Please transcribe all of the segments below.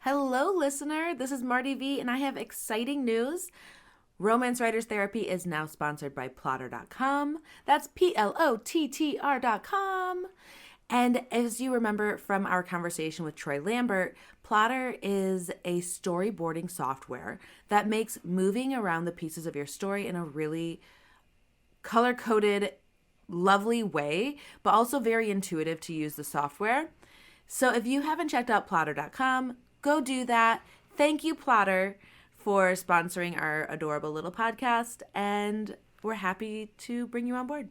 Hello, listener. This is Marty V, and I have exciting news. Romance Writers Therapy is now sponsored by Plotter.com. That's Plottr.com. And as you remember from our conversation with Troy Lambert, Plotter is a storyboarding software that makes moving around the pieces of your story in a really color-coded, lovely way, but also very intuitive to use the software. So if you haven't checked out Plotter.com, go do that. Thank you, Plotter, for sponsoring our adorable little podcast, and we're happy to bring you on board.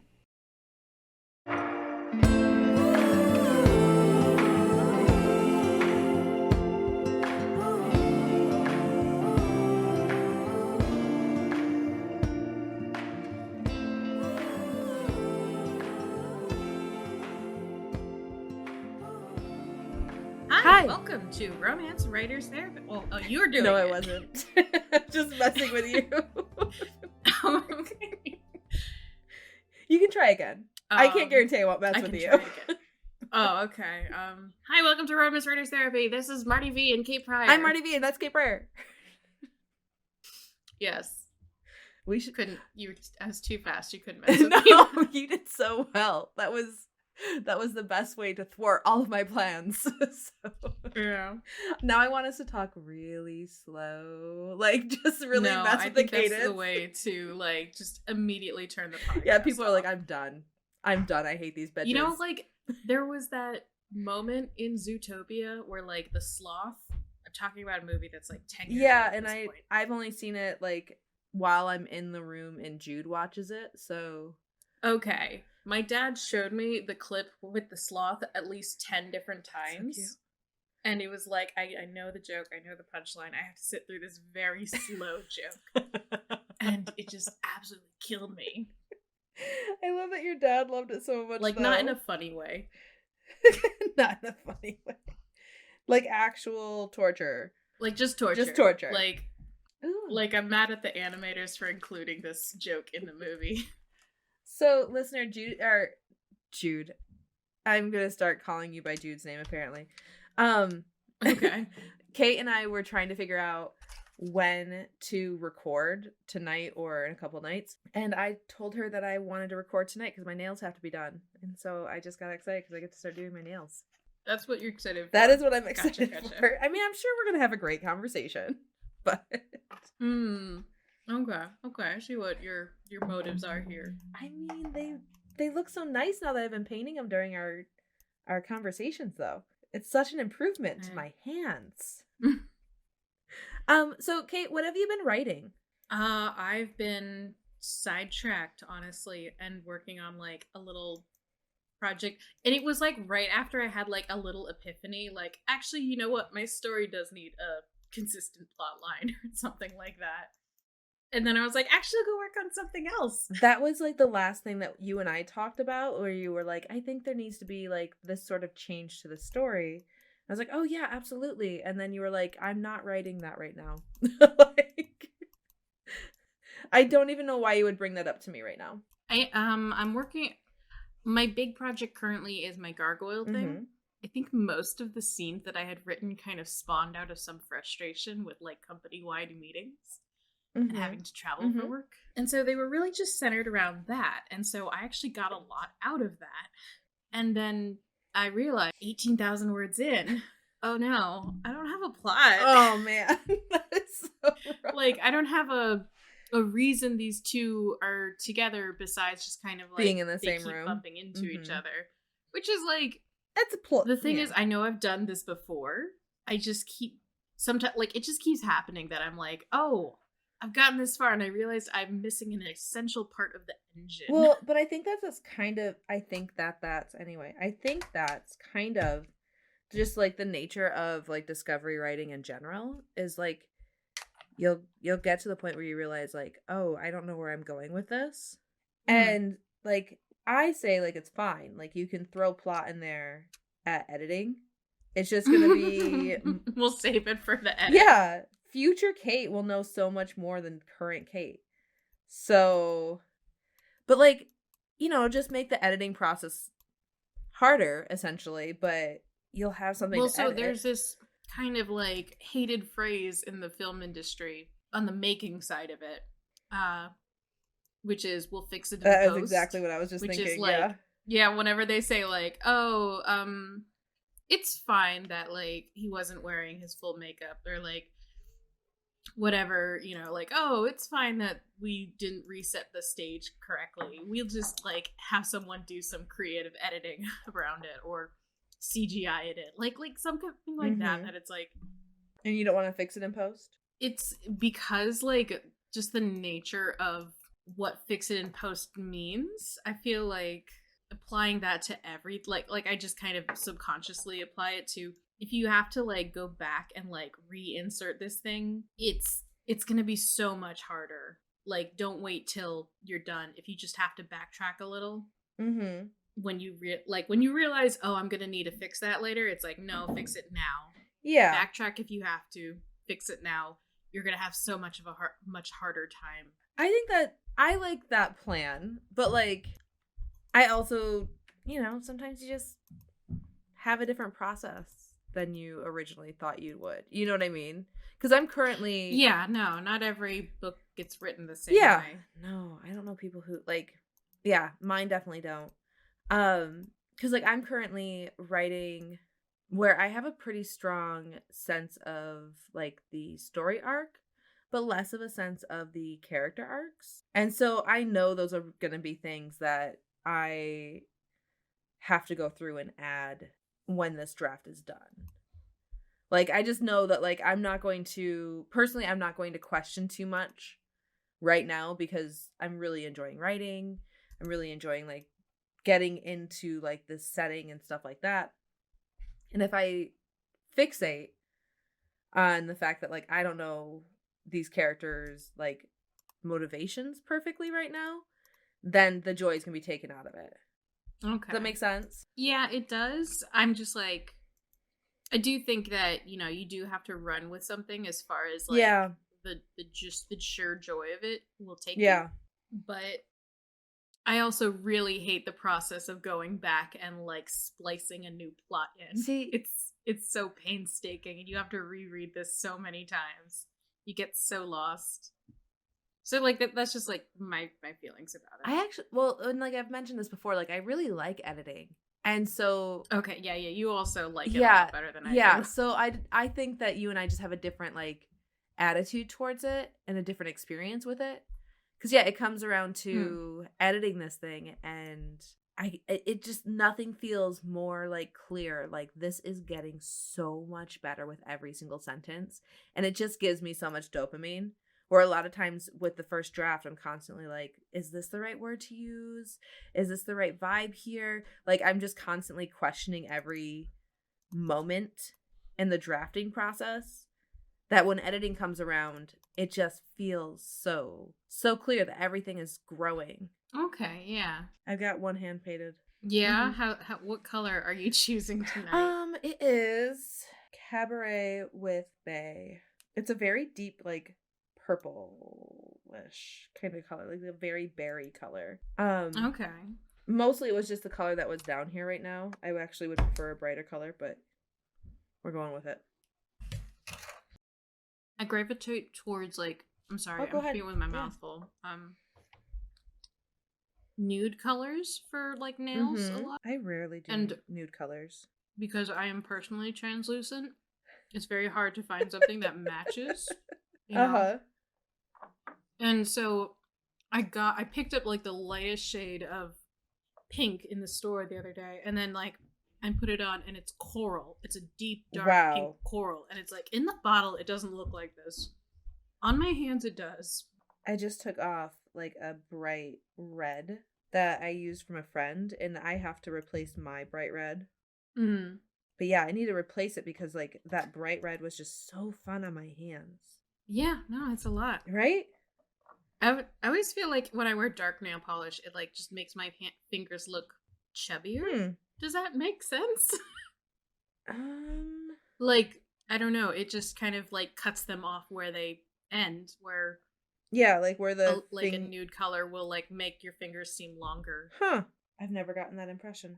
Hi, welcome to Romance Writers Therapy. Oh, you were doing it. No, I wasn't. Just messing with you. Okay. You can try again. I can't guarantee I won't mess with you. Oh, okay. Hi, welcome to Romance Writers Therapy. This is Marty V and Kate Pryor. I'm Marty V and that's Kate Pryor. Yes. We should. I was too fast. You couldn't mess with me. No, you did so well. That was the best way to thwart all of my plans. So, yeah. Now I want us to talk really slow, like just really no, mess with the cadence. That's the way to like just immediately turn the podcast. Yeah, people off. are like, I'm done. I hate these bitches. You know, like there was that moment in Zootopia where like the sloth. I'm talking about a movie that's like 10 years. Yeah, old and I've only seen it like while I'm in the room and Jude watches it. So okay. My dad showed me the clip with the sloth at least 10 different times. So and it was like, I know the joke, I know the punchline. I have to sit through this very slow joke. And it just absolutely killed me. I love that your dad loved it so much. Like, not in a funny way. Not in a funny way. Like actual torture. Like, just torture. Just torture. Like, like I'm mad at the animators for including this joke in the movie. So, listener, Jude, I'm going to start calling you by Jude's name, apparently. Okay. Kate and I were trying to figure out when to record tonight or in a couple nights. And I told her that I wanted to record tonight because my nails have to be done. And so I just got excited because I get to start doing my nails. That's what you're excited for. That is what I'm excited Gotcha. for. I mean, I'm sure we're going to have a great conversation. But... Okay. I see what your motives are here. I mean, they look so nice now that I've been painting them during our conversations, though. It's such an improvement to my hands. So Kate, what have you been writing? I've been sidetracked, honestly, and working on like a little project. And it was like right after I had like a little epiphany, like, actually, you know what? My story does need a consistent plot line or something like that. And then I was like, actually, go work on something else. That was like the last thing that you and I talked about, where you were like, I think there needs to be like this sort of change to the story. I was like, oh yeah, absolutely. And then you were like, I'm not writing that right now. Like, I don't even know why you would bring that up to me right now. I'm working. My big project currently is my gargoyle thing. Mm-hmm. I think most of the scenes that I had written kind of spawned out of some frustration with like company-wide meetings. Mm-hmm. And having to travel for work. And so they were really just centered around that. And so I actually got a lot out of that. And then I realized 18,000 words in, oh no, I don't have a plot. Oh man, that is so rough. Like, I don't have a reason these two are together besides just kind of like being in the same room, bumping into each other. Which is like, that's a plot. The thing is, I know I've done this before. I just keep, sometimes, like, it just keeps happening that I'm like, oh, I've gotten this far and I realized I'm missing an essential part of the engine. Well, but I think that's kind of just like the nature of like discovery writing in general is like you'll get to the point where you realize like, oh, I don't know where I'm going with this. And like I say, like, it's fine. Like, you can throw plot in there at editing. It's just gonna be we'll save it for the edit. Yeah. Future Kate will know so much more than current Kate. So, but like, you know, just make the editing process harder, essentially, but you'll have something to edit. There's this kind of like hated phrase in the film industry on the making side of it, which is we'll fix it in That is post. exactly what I was just which thinking. Is like, yeah, whenever they say like, oh, it's fine that like he wasn't wearing his full makeup, or like whatever, you know, like, oh, it's fine that we didn't reset the stage correctly. We'll just like have someone do some creative editing around it, or CGI it, like something like that. That it's like, and you don't want to fix it in post. It's because like just the nature of what fix it in post means. I feel like applying that to every like I just kind of subconsciously apply it to, if you have to like go back and like reinsert this thing, it's gonna be so much harder. Like, don't wait till you're done. If you just have to backtrack a little, when you realize, oh, I'm gonna need to fix that later, it's like, no, fix it now. Yeah, backtrack if you have to, fix it now. You're gonna have so much of a much harder time. I think that I like that plan, but like, I also, you know, sometimes you just have a different process than you originally thought you would. You know what I mean? Because I'm currently... Yeah, no, not every book gets written the same way. No, I don't know people who, like... Yeah, mine definitely don't. Because, like, I'm currently writing where I have a pretty strong sense of, like, the story arc, but less of a sense of the character arcs. And so I know those are going to be things that I have to go through and add when this draft is done. Like, I just know that, like, I'm not going to question too much right now, because I'm really enjoying writing. I'm really enjoying, like, getting into, like, this setting and stuff like that. And if I fixate on the fact that, like, I don't know these characters' like motivations perfectly right now, then the joy is gonna be taken out of it. Okay. Does that make sense? Yeah, it does. I'm just like, I do think that, you know, you do have to run with something as far as like the sheer joy of it will take you. But I also really hate the process of going back and like splicing a new plot in. See, it's so painstaking, and you have to reread this so many times. You get so lost. So like that's just like my feelings about it. I actually, well, and like I've mentioned this before, like I really like editing, and so okay, yeah, you also like it a lot better than I do. Yeah, so I think that you and I just have a different like attitude towards it and a different experience with it, because yeah, it comes around to editing this thing, and it just, nothing feels more like clear. Like, this is getting so much better with every single sentence, and it just gives me so much dopamine. Where a lot of times with the first draft, I'm constantly like, is this the right word to use? Is this the right vibe here? Like, I'm just constantly questioning every moment in the drafting process, that when editing comes around, it just feels so clear that everything is growing. Okay, yeah. I've got one hand painted. Yeah, how what color are you choosing tonight? It is Cabaret with Bay. It's a very deep, like, purplish kind of color, like a very berry color. Okay. Mostly it was just the color that was down here right now. I actually would prefer a brighter color, but we're going with it. I gravitate towards, like, I'm sorry, go ahead. I'm with my mouth full. Nude colors for like nails a lot. I rarely do nude colors. Because I am personally translucent, it's very hard to find something that matches. You know? And so I picked up like the lightest shade of pink in the store the other day, and then like I put it on, and it's coral. It's a deep dark pink coral, and it's like in the bottle it doesn't look like this. On my hands it does. I just took off like a bright red that I used from a friend, and I have to replace my bright red. But yeah, I need to replace it because like that bright red was just so fun on my hands. Yeah, no, it's a lot. Right? I always feel like when I wear dark nail polish, it like just makes my fingers look chubbier. Does that make sense? Like, I don't know. It just kind of like cuts them off where they end, where like where the a nude color will like make your fingers seem longer. I've never gotten that impression.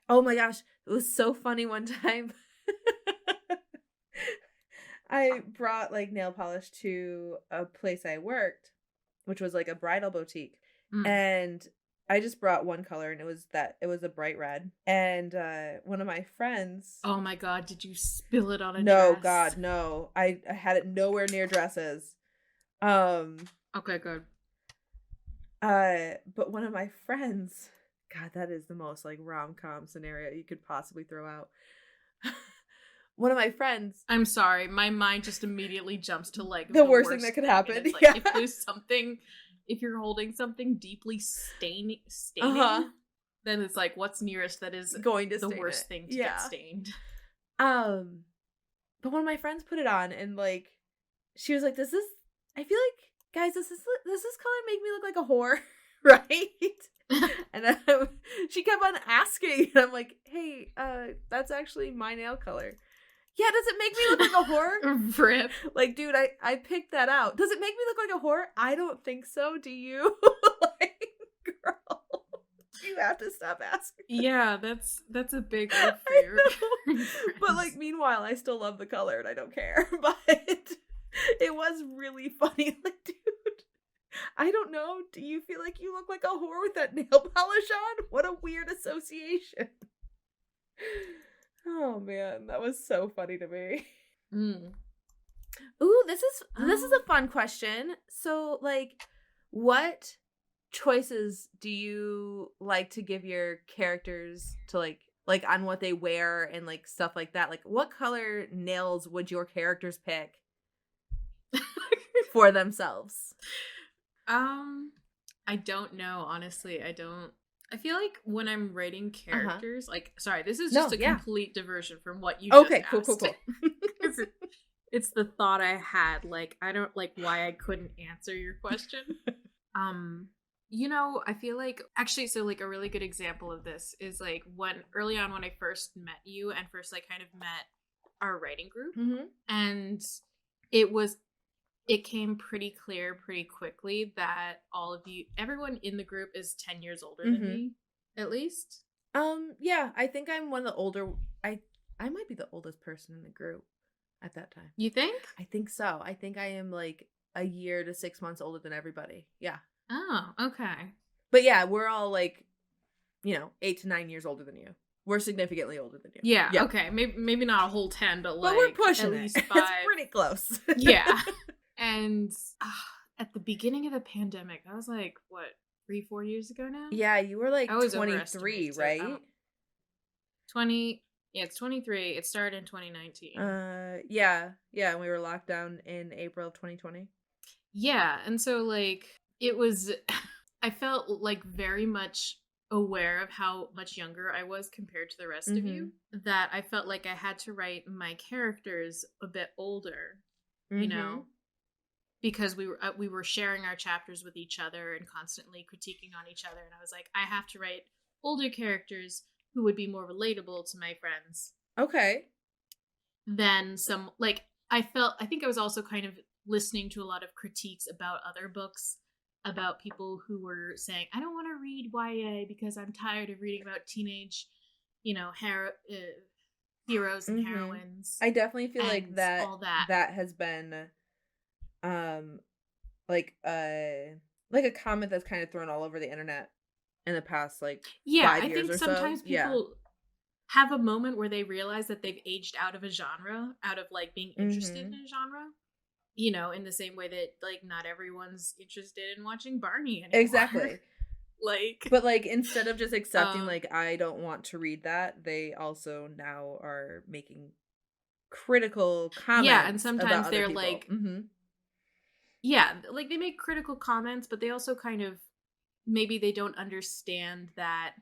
Oh my gosh, it was so funny one time. I brought like nail polish to a place I worked, which was like a bridal boutique. And I just brought one color, and it was a bright red. And one of my friends. Oh my god, did you spill it on a No, dress? God, no. I had it nowhere near dresses. Okay, good. But one of my friends, God, that is the most like rom-com scenario you could possibly throw out. One of my friends. I'm sorry, my mind just immediately jumps to like the worst thing that could happen. It's like, yeah. if there's something, if you're holding something deeply staining, then it's like, what's nearest that is going to the worst thing to get stained. But one of my friends put it on, and like, she was like, I feel like, guys, does this color make me look like a whore? Right? And she kept on asking, and I'm like, hey, that's actually my nail color. Yeah, does it make me look like a whore? Rip. Like, dude, I picked that out. Does it make me look like a whore? I don't think so. Do you? Like, girl, you have to stop asking. Yeah, that's a big word for your But like, meanwhile, I still love the color and I don't care. But it was really funny. Like, dude, I don't know. Do you feel like you look like a whore with that nail polish on? What a weird association. Oh man, that was so funny to me. Ooh, this is a fun question. So, like, what choices do you like to give your characters to like on what they wear and like stuff like that? Like, what color nails would your characters pick for themselves? I don't know, honestly. I feel like when I'm writing characters, like, sorry, this is just a complete diversion from what you just asked. Cool. It's the thought I had. Like, I don't like why I couldn't answer your question. You know, I feel like, actually, so like a really good example of this is like early on when I first met you and first like kind of met our writing group, and it came pretty clear pretty quickly that everyone in the group is 10 years older than me, at least. Yeah, I think I'm one of the older. I might be the oldest person in the group at that time. You think? I think so. I think I am like a year to 6 months older than everybody. Yeah. Oh, okay. But yeah, we're all like, 8 to 9 years older than you. We're significantly older than you. Yeah. Okay. Maybe not a whole 10, but like, we're pushing at least 5. It's pretty close. Yeah. And at the beginning of the pandemic, I was like, what, 3-4 years ago now? Yeah, you were like I was 23, right? 20. Yeah, it's 23. It started in 2019. Yeah, and we were locked down in April of 2020. Yeah, and so like it was, I felt like very much aware of how much younger I was compared to the rest of you, that I felt like I had to write my characters a bit older, you know, because we were sharing our chapters with each other and constantly critiquing on each other, and I was like, I have to write older characters who would be more relatable to my friends. Okay. Than some, like, I think I was also kind of listening to a lot of critiques about other books, about people who were saying, I don't want to read YA because I'm tired of reading about teenage, heroes and heroines. I definitely feel like that all that has been like a comment that's kind of thrown all over the internet in the past 5 years or so. I think sometimes people have a moment where they realize that they've aged out of a genre, out of like being interested in a genre. In the same way that like not everyone's interested in watching Barney anymore. Exactly. But like instead of just accepting I don't want to read that, they also now are making critical comments. Yeah, and sometimes about they're other like like they make critical comments, but they also kind of, maybe they don't understand that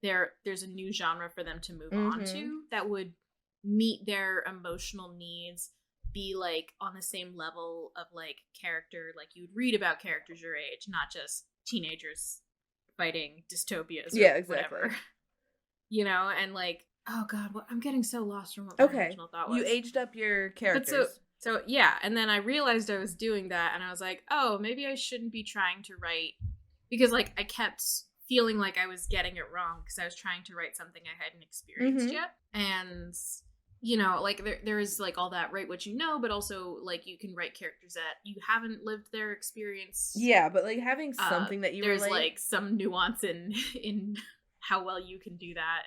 there's a new genre for them to move on to that would meet their emotional needs, be like on the same level of like character, like you'd read about characters your age, not just teenagers fighting dystopias or whatever. And like, oh god, I'm getting so lost from what my original thought was. You aged up your characters. So yeah, and then I realized I was doing that, and I was like, oh, maybe I shouldn't be trying to write, because like I kept feeling like I was getting it wrong because I was trying to write something I hadn't experienced yet. And you know, like there is like all that write what you know, but also like you can write characters that you haven't lived their experience. Yeah, but like having something that you there's relate. like some nuance in how well you can do that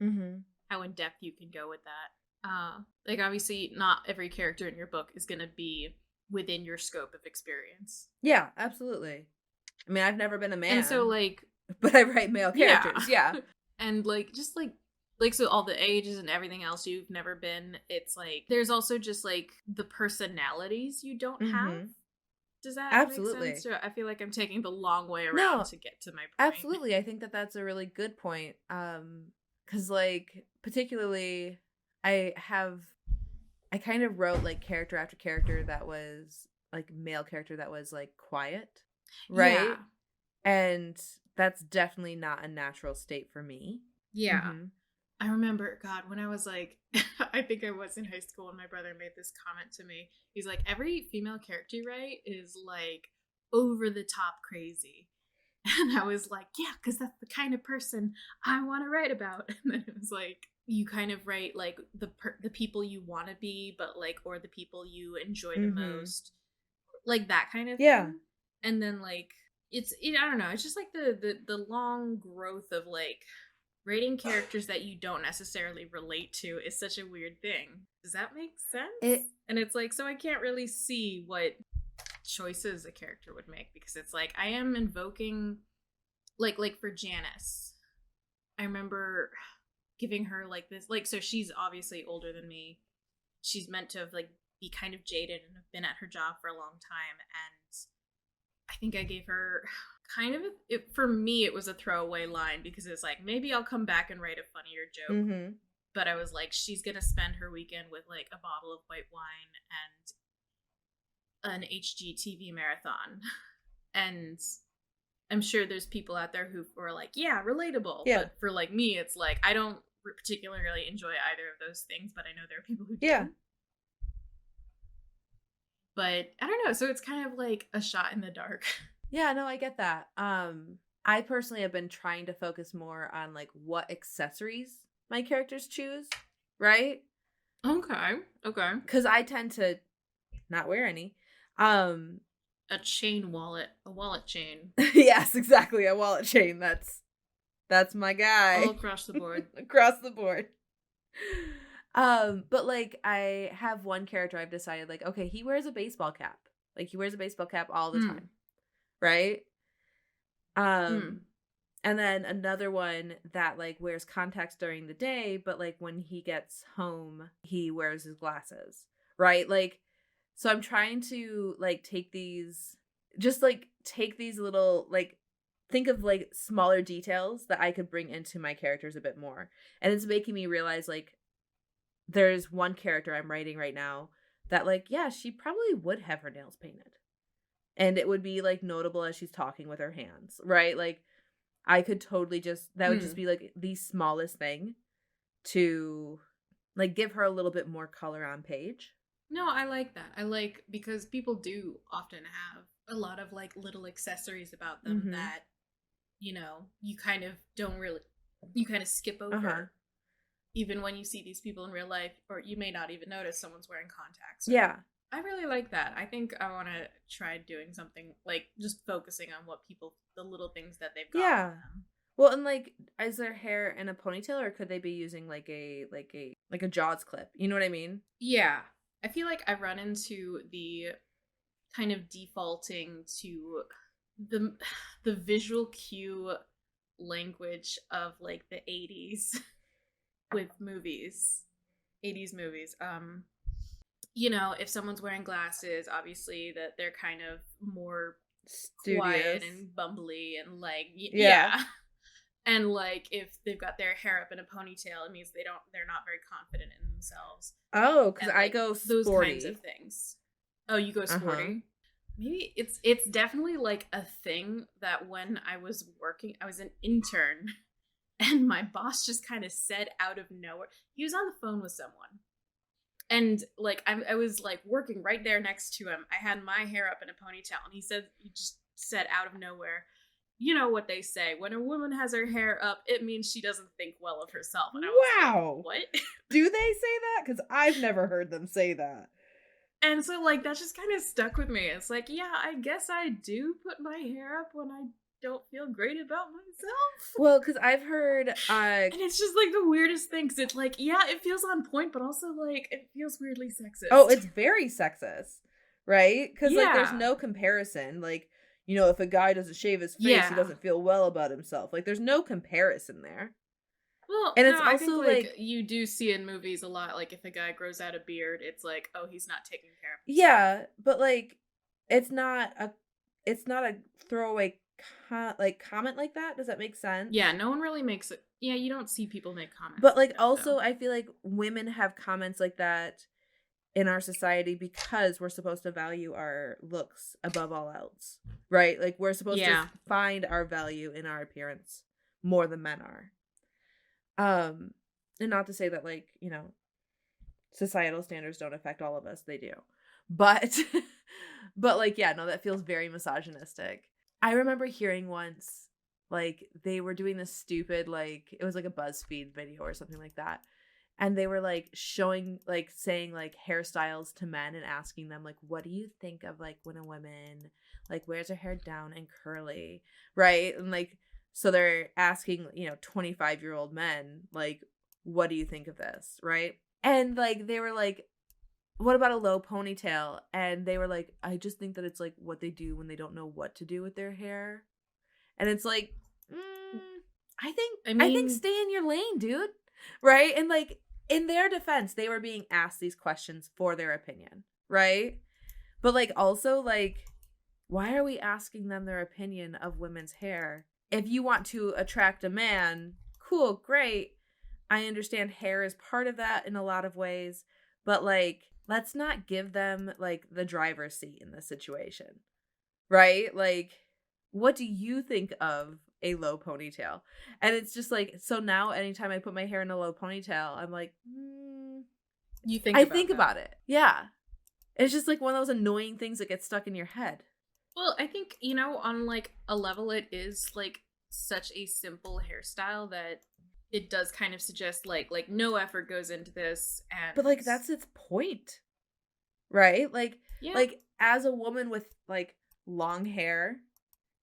and how in depth you can go with that. Like obviously not every character in your book is gonna be within your scope of experience. Yeah, absolutely. I mean, I've never been a man, and so like, but I write male characters. Yeah. And like just like so all the ages and everything else you've never been, it's like there's also just like the personalities you don't have. Does that absolutely make sense? I feel like I'm taking the long way around to get to my point. Absolutely. I think that that's a really good point. Because like particularly I kind of wrote like character after character that was like male character that was like quiet, right? Yeah. And that's definitely not a natural state for me. Yeah. I remember, God, when I was like, I think I was in high school and my brother made this comment to me. He's like, every female character you write is like over the top crazy. And I was like, yeah, because that's the kind of person I want to write about. And then it was like, you kind of write like the people you want to be, but like, or the people you enjoy the most, like that kind of thing. And then like, I don't know, it's just like the long growth of like, writing characters that you don't necessarily relate to is such a weird thing. Does that make sense? And it's like, so I can't really see what choices a character would make, because it's like I am invoking like for Janice, I remember giving her like this, like, so she's obviously older than me. She's meant to have like be kind of jaded and have been at her job for a long time, and I think I gave her kind of for me it was a throwaway line, because it's like maybe I'll come back and write a funnier joke. But I was like, she's gonna spend her weekend with like a bottle of white wine and an HGTV marathon. And I'm sure there's people out there who are like, yeah, relatable. But for like me, it's like I don't particularly enjoy either of those things, but I know there are people who do. But I don't know, so it's kind of like a shot in the dark. Yeah, no, I get that. I personally have been trying to focus more on like what accessories my characters choose, right? Okay. Because I tend to not wear any. A chain wallet, a wallet chain. Yes, exactly, a wallet chain. That's my guy. All across the board. Across the board. But like I have one character I've decided like, okay, he wears a baseball cap. Like he wears a baseball cap all the time. Right? And then another one that like wears contacts during the day, but like when he gets home, he wears his glasses. Right? Like, so I'm trying to like take these little like think of like smaller details that I could bring into my characters a bit more. And it's making me realize like there's one character I'm writing right now that like, yeah, she probably would have her nails painted. And it would be like notable as she's talking with her hands, right? Like I could totally that would just be like the smallest thing to like give her a little bit more color on page. No, I like that. I like, because people do often have a lot of like little accessories about them that, you know, you kind of skip over. Even when you see these people in real life, or you may not even notice someone's wearing contacts. Yeah. I really like that. I think I want to try doing something like just focusing on the little things that they've got on them. Well, and like, is their hair in a ponytail, or could they be using like a Jaws clip? You know what I mean? Yeah. I feel like I run into the kind of defaulting to the visual cue language of like the 80s with movies. 80s movies. You know, if someone's wearing glasses, obviously that they're kind of more studious, quiet and bumbly and like yeah. And like if they've got their hair up in a ponytail, it means they're not very confident in themselves. Oh, because I like, go sporty. Those kinds of things. Oh, you go sporty? Maybe it's definitely like a thing that when I was working, I was an intern, and my boss just kind of said out of nowhere, he was on the phone with someone. And like I was like working right there next to him. I had my hair up in a ponytail, and he just said out of nowhere, you know what they say, when a woman has her hair up, it means she doesn't think well of herself. And I was Wow. like, what? Do they say that? Because I've never heard them say that. And so, like, that just kind of stuck with me. It's like, yeah, I guess I do put my hair up when I don't feel great about myself. Well, because I've heard... and it's just, like, the weirdest thing. Because it's like, yeah, it feels on point, but also, like, it feels weirdly sexist. Oh, it's very sexist, right? Because, like, there's Yeah. no comparison. Like, you know, if a guy doesn't shave his face, he Yeah. doesn't feel well about himself. Like, there's no comparison there. Well, And no, it's I also, think, like- you do see in movies a lot, like, if a guy grows out a beard, it's like, oh, he's not taking care of himself. Yeah, but, like, it's not a throwaway comment like that. Does that make sense? Yeah, no one really makes it. Yeah, you don't see people make comments. But, like, that, also, though. I feel like women have comments like that in our society because we're supposed to value our looks above all else, right? Like, we're supposed Yeah. to find our value in our appearance more than men are. And not to say that, like, you know, societal standards don't affect all of us. They do. But, but like, yeah, no, that feels very misogynistic. I remember hearing once, like, they were doing this stupid, like, it was like a BuzzFeed video or something like that. And they were, like, showing, like, saying, like, hairstyles to men and asking them, like, what do you think of, like, when a woman, like, wears her hair down and curly, right? And, like, so they're asking, you know, 25-year-old men, like, what do you think of this, right? And, like, they were like, what about a low ponytail? And they were like, I just think that it's, like, what they do when they don't know what to do with their hair. And it's like, I think stay in your lane, dude. Right? And, like, in their defense, they were being asked these questions for their opinion, right? But, like, also, like, why are we asking them their opinion of women's hair? If you want to attract a man, cool, great. I understand hair is part of that in a lot of ways, but, like, let's not give them, like, the driver's seat in this situation, right? Like, what do you think of a low ponytail? And it's just like, so now anytime I put my hair in a low ponytail, I'm like, You think I about think that. about it. Yeah. It's just like one of those annoying things that gets stuck in your head. Well, I think, you know, on, like, a level, it is, like, such a simple hairstyle that it does kind of suggest, like no effort goes into this. And But, like, that's its point, right? Like, yeah. like, as a woman with, like, long hair,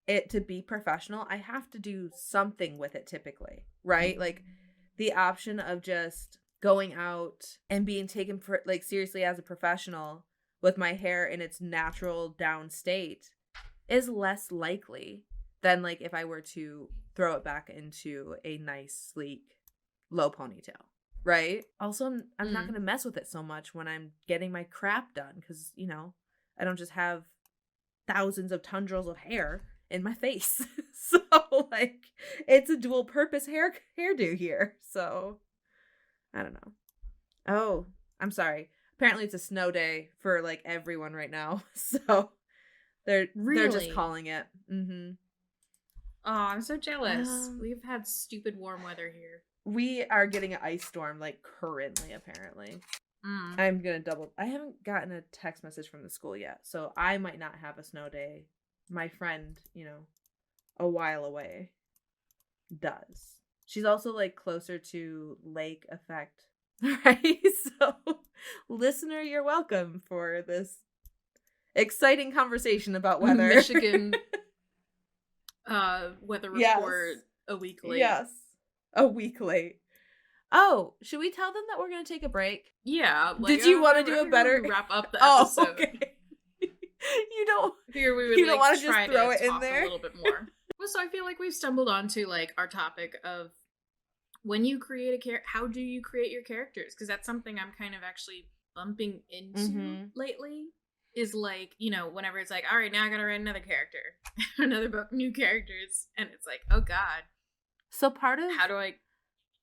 it to be professional, I have to do something with it typically, right? Like, the option of just going out and being taken for, like, seriously as a professional with my hair in its natural down state is less likely than, like, if I were to throw it back into a nice, sleek, low ponytail, right? Also, I'm not going to mess with it so much when I'm getting my crap done because, you know, I don't just have thousands of tendrils of hair in my face. So, like, it's a dual purpose hairdo here. So, I don't know. Oh, I'm sorry. Apparently it's a snow day for, like, everyone right now. So they're just Really? calling it. Mm-hmm. Oh, I'm so jealous. We've had stupid warm weather here. We are getting an ice storm, like, currently, apparently. I'm gonna I haven't gotten a text message from the school yet, so I might not have a snow day. My friend, you know, a while away, does. She's also, like, closer to lake effect, right? So, listener, you're welcome for this exciting conversation about weather. Michigan weather report a week late. Yes, a week late. Oh, should we tell them that we're going to take a break? Yeah. Like, Did you want to do a better wrap up the Oh, episode? okay. You don't. Here we would You don't like wanna just try throw to it in talk there? a little bit more. Well, so I feel like we've stumbled onto, like, our topic of when you create a character, how do you create your characters? Because that's something I'm kind of actually bumping into lately. Is, like, you know, whenever it's like, all right, now I gotta write another character, another book, new characters, and it's like, oh god, So part of how do I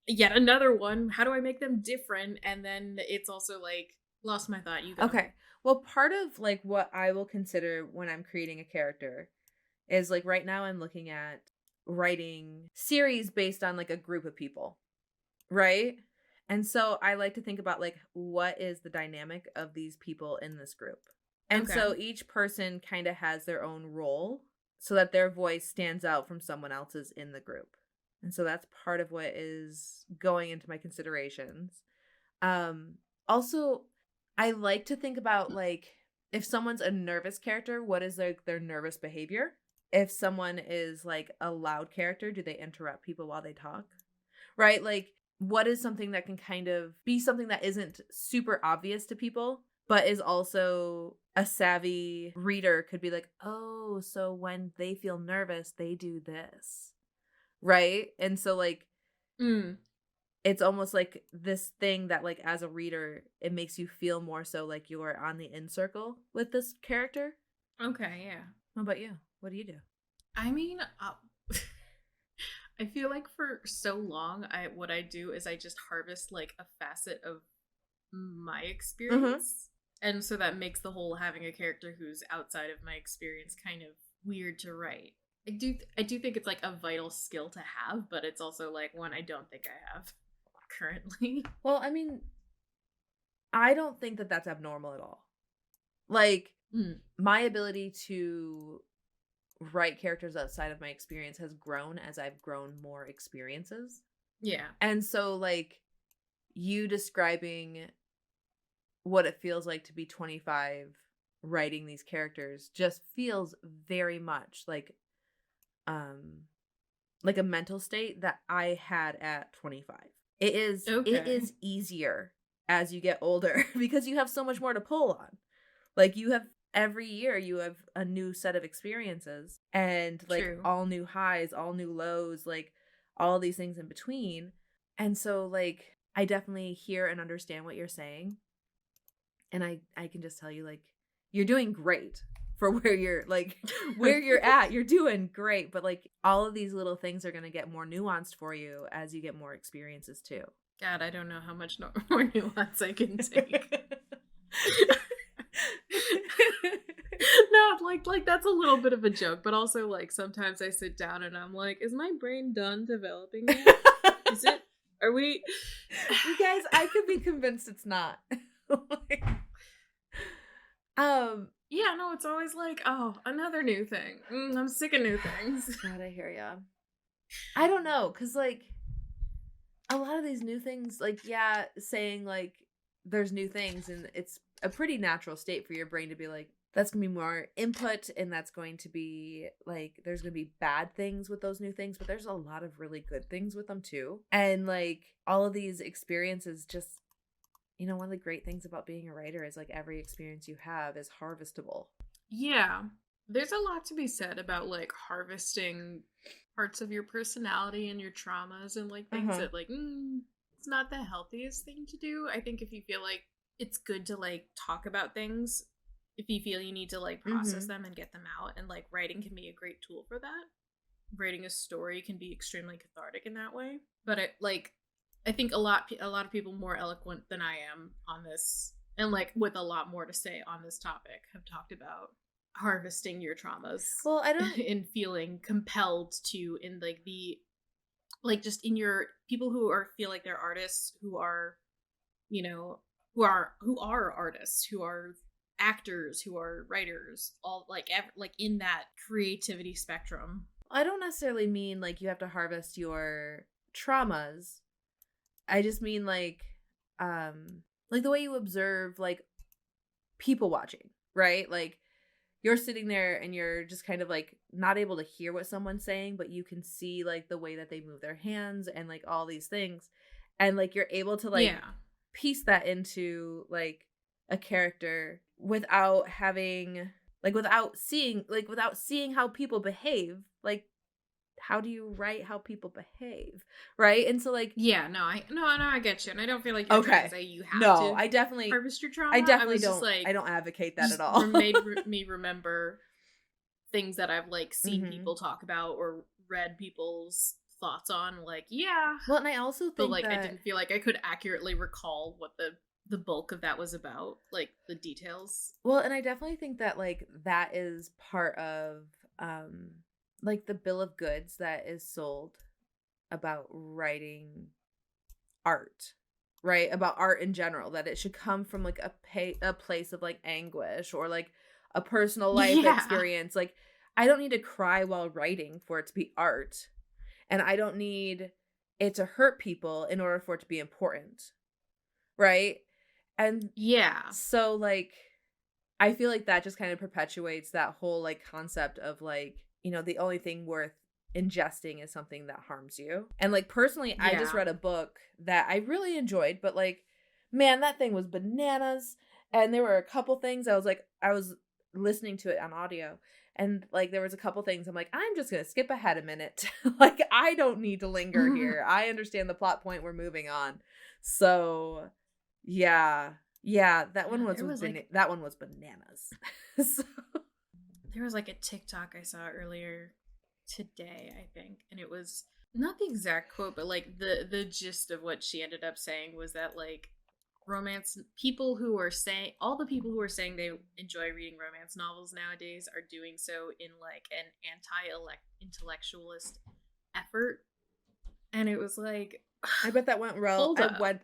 yet another one? How do I make them different? And then it's also like, lost my thought. You go. Okay. Well, part of, like, what I will consider when I'm creating a character is, like, right now I'm looking at writing series based on, like, a group of people, right? And so I like to think about, like, what is the dynamic of these people in this group? And Okay. so each person kind of has their own role. so that their voice stands out from someone else's in the group. And so that's part of what is going into my considerations. Also, I like to think about, like, if someone's a nervous character, what is their nervous behavior? If someone is, like, a loud character, do they interrupt people while they talk? Right? Like, what is something that can kind of be something that isn't super obvious to people, but is also a savvy reader could be like, oh, so when they feel nervous, they do this. Right? And so, like, it's almost like this thing that, like, as a reader, it makes you feel more so like you're on the in circle with this character. Okay, yeah. What about you? What do you do? I mean, I feel like for so long, what I do is I just harvest, like, a facet of my experience. And so that makes the whole having a character who's outside of my experience kind of weird to write. I do think it's, like, a vital skill to have, but it's also, like, one I don't think I have currently. Well, I mean, I don't think that that's abnormal at all. Like, my ability to write characters outside of my experience has grown as I've grown more experiences. Yeah. And so, like, you describing what it feels like to be 25 writing these characters just feels very much like a mental state that I had at 25. It is easier as you get older because you have so much more to pull on. Like, you have every year you have a new set of experiences and, like, True. all new highs, all new lows, like, all these things in between. And so, like, I definitely hear and understand what you're saying. And I can just tell you, like, you're doing great for where you're, like, where you're at. You're doing great. But, like, all of these little things are going to get more nuanced for you as you get more experiences too. God, I don't know how much more nuance I can take. No, like that's a little bit of a joke, but also, like, sometimes I sit down and I'm like, is my brain done developing yet? Is it? Are we? You guys, I could be convinced it's not. Yeah, no, it's always like, oh, another new thing. I'm sick of new things. God, I hear ya. I don't know, because, like, a lot of these new things, like, yeah, saying, like, there's new things, and it's a pretty natural state for your brain to be like, that's going to be more input, and that's going to be, like, there's going to be bad things with those new things, but there's a lot of really good things with them, too. And, like, all of these experiences just, you know, one of the great things about being a writer is, like, every experience you have is harvestable. Yeah. There's a lot to be said about, like, harvesting parts of your personality and your traumas and, like, things that, like, it's not the healthiest thing to do. I think if you feel like it's good to, like, talk about things, if you feel you need to, like, process them and get them out, and, like, writing can be a great tool for that. Writing a story can be extremely cathartic in that way. But I think a lot of people more eloquent than I am on this, and, like, with a lot more to say on this topic, have talked about harvesting your traumas. Well, I don't and feeling compelled to, in, like, the, like, just in your people who feel like they're artists, who are, you know, who are artists, who are actors, who are writers, all, like, in that creativity spectrum. I don't necessarily mean, like, you have to harvest your traumas. I just mean, like the way you observe, like, people watching, right? Like, you're sitting there and you're just kind of, like, not able to hear what someone's saying, but you can see, like, the way that they move their hands and, like, all these things. And, like, you're able to, like, piece that into, like, a character without having, like, without seeing how people behave. Like, how do you write how people behave, right? And so, like, I get you, and I don't feel like you're trying to say you have to. I definitely harvest your trauma. I definitely don't. Just, like, I don't advocate that at all. Made me remember things that I've, like, seen people talk about or read people's thoughts on. Like, yeah. Well, and I also think, but, like, that I didn't feel like I could accurately recall what the bulk of that was about, like, the details. Well, and I definitely think that, like, that is part of like, the bill of goods that is sold about writing art, right? About art in general, that it should come from, like, a place of, like, anguish or, like, a personal life experience. Like, I don't need to cry while writing for it to be art. And I don't need it to hurt people in order for it to be important. Right? And Yeah. so like I feel like that just kind of perpetuates that whole like concept of like, you know, the only thing worth ingesting is something that harms you. And like personally, I just Yeah. read a book that I really enjoyed, but like, man, that thing was bananas. And there were a couple things I was listening to it on audio, and like there was a couple things I'm like, I'm just gonna skip ahead a minute. Like I don't need to linger here. I understand the plot point, we're moving on. So yeah, that one was, that one was bananas. So. There was like a TikTok I saw earlier today, I think, and it was not the exact quote, but like the gist of what she ended up saying was that like romance people who are saying all the people who are saying they enjoy reading romance novels nowadays are doing so in like an anti-intellectualist effort. And it was like, I bet that went well.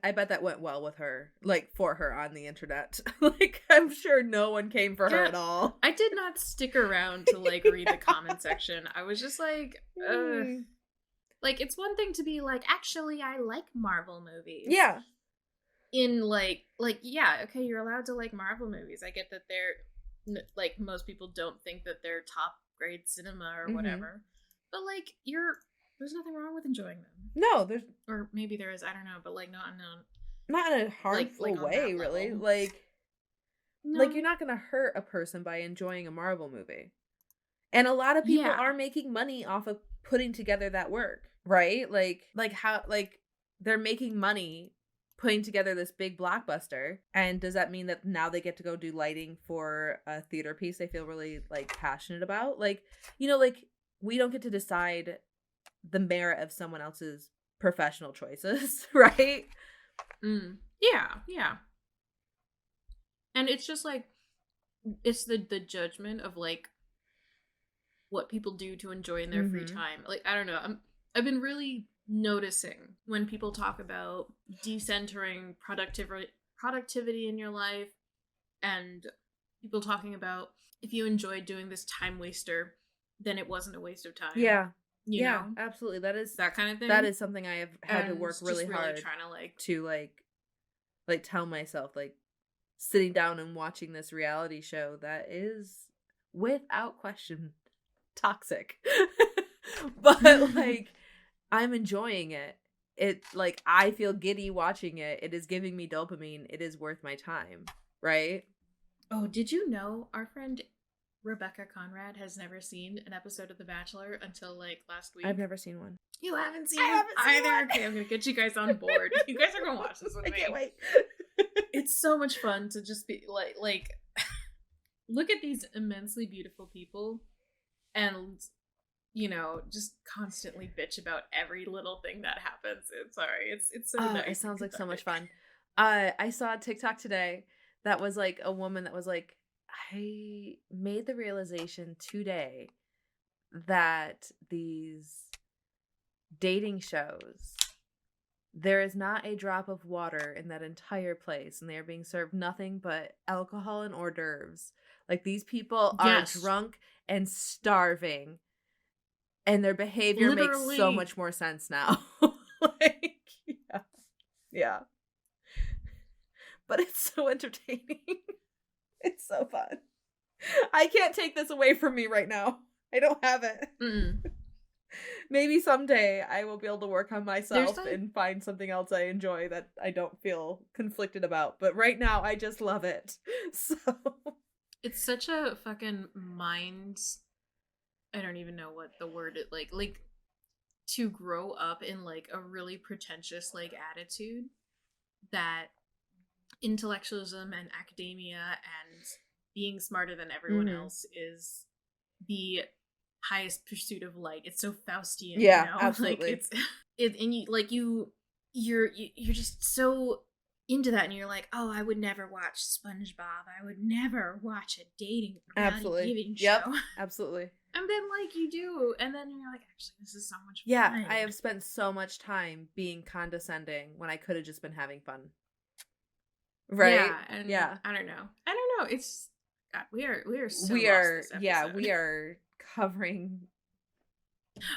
I bet that went well with her, like for her on the internet. Like I'm sure no one came for her at all. I did not stick around to like read the comment section. I was just like, like it's one thing to be like, actually, I like Marvel movies. Yeah. In like yeah, okay, you're allowed to like Marvel movies. I get that they're like most people don't think that they're top grade cinema or whatever, but like there's nothing wrong with enjoying them. No, there's, or maybe there is. I don't know, but like not in a harmful way, really. Like, no. Like you're not gonna hurt a person by enjoying a Marvel movie, and a lot of people are making money off of putting together that work, right? Like how like they're making money putting together this big blockbuster, and does that mean that now they get to go do lighting for a theater piece they feel really like passionate about? Like, you know, like we don't get to decide the merit of someone else's professional choices, right? Yeah. And it's just like it's the judgment of like what people do to enjoy in their free time. Like I don't know, I've been really noticing when people talk about decentering productivity in your life, and people talking about if you enjoyed doing this time waster, then it wasn't a waste of time. Yeah. You know? Absolutely. That is that kind of thing. That is something I have had to work really hard trying to like tell myself, like sitting down and watching this reality show that is without question toxic. But like I'm enjoying it. It like I feel giddy watching it. It is giving me dopamine. It is worth my time, right? Oh, did you know our friend Rebecca Conrad has never seen an episode of The Bachelor until like last week? I've never seen one. You haven't seen it either? Okay, I'm gonna get you guys on board. You guys are gonna watch this with me. I can't wait. It's so much fun to just be like look at these immensely beautiful people and you know, just constantly bitch about every little thing that happens. It's so nice. It sounds like so much fun. I saw a TikTok today that was like a woman that was like, I made the realization today that these dating shows, there is not a drop of water in that entire place, and they are being served nothing but alcohol and hors d'oeuvres. Like these people are drunk and starving, and their behavior makes so much more sense now. Like, yeah. But it's so entertaining. It's so fun. I can't take this away from me right now. I don't have it. Maybe someday I will be able to work on myself and find something else I enjoy that I don't feel conflicted about. But right now, I just love it. So it's such a fucking mind. I don't even know what the word is. Like to grow up in like a really pretentious like attitude that intellectualism and academia and being smarter than everyone else is the highest pursuit of light. It's so Faustian, yeah, you know? absolutely. Like and you're just so into that, and you're like, oh, I would never watch SpongeBob. I would never watch a dating reality show. Yep, absolutely. And then like you do, and then you're like, actually, this is so much fun. Yeah, I have spent so much time being condescending when I could have just been having fun. Right? Yeah, and I don't know. It's God, we are so lost this episode. We are covering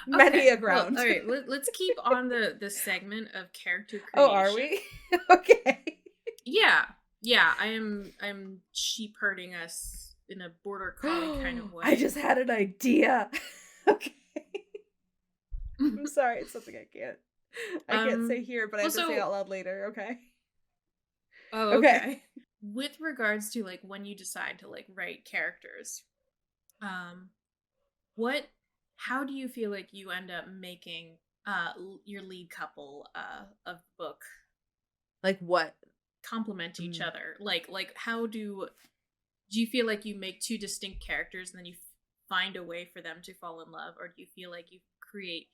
many a ground. Well, all right, let's keep on the segment of character creation. Oh, are we? Okay. Yeah. I'm sheep herding us in a border collie kind of way. I just had an idea. Okay. I'm sorry, it's something I can't say here, but I have to say out loud later, okay? Oh, okay. With regards to like when you decide to like write characters, how do you feel like you end up making your lead couple of the book like what complement each other? Like how do you feel like you make two distinct characters and then you find a way for them to fall in love, or do you feel like you create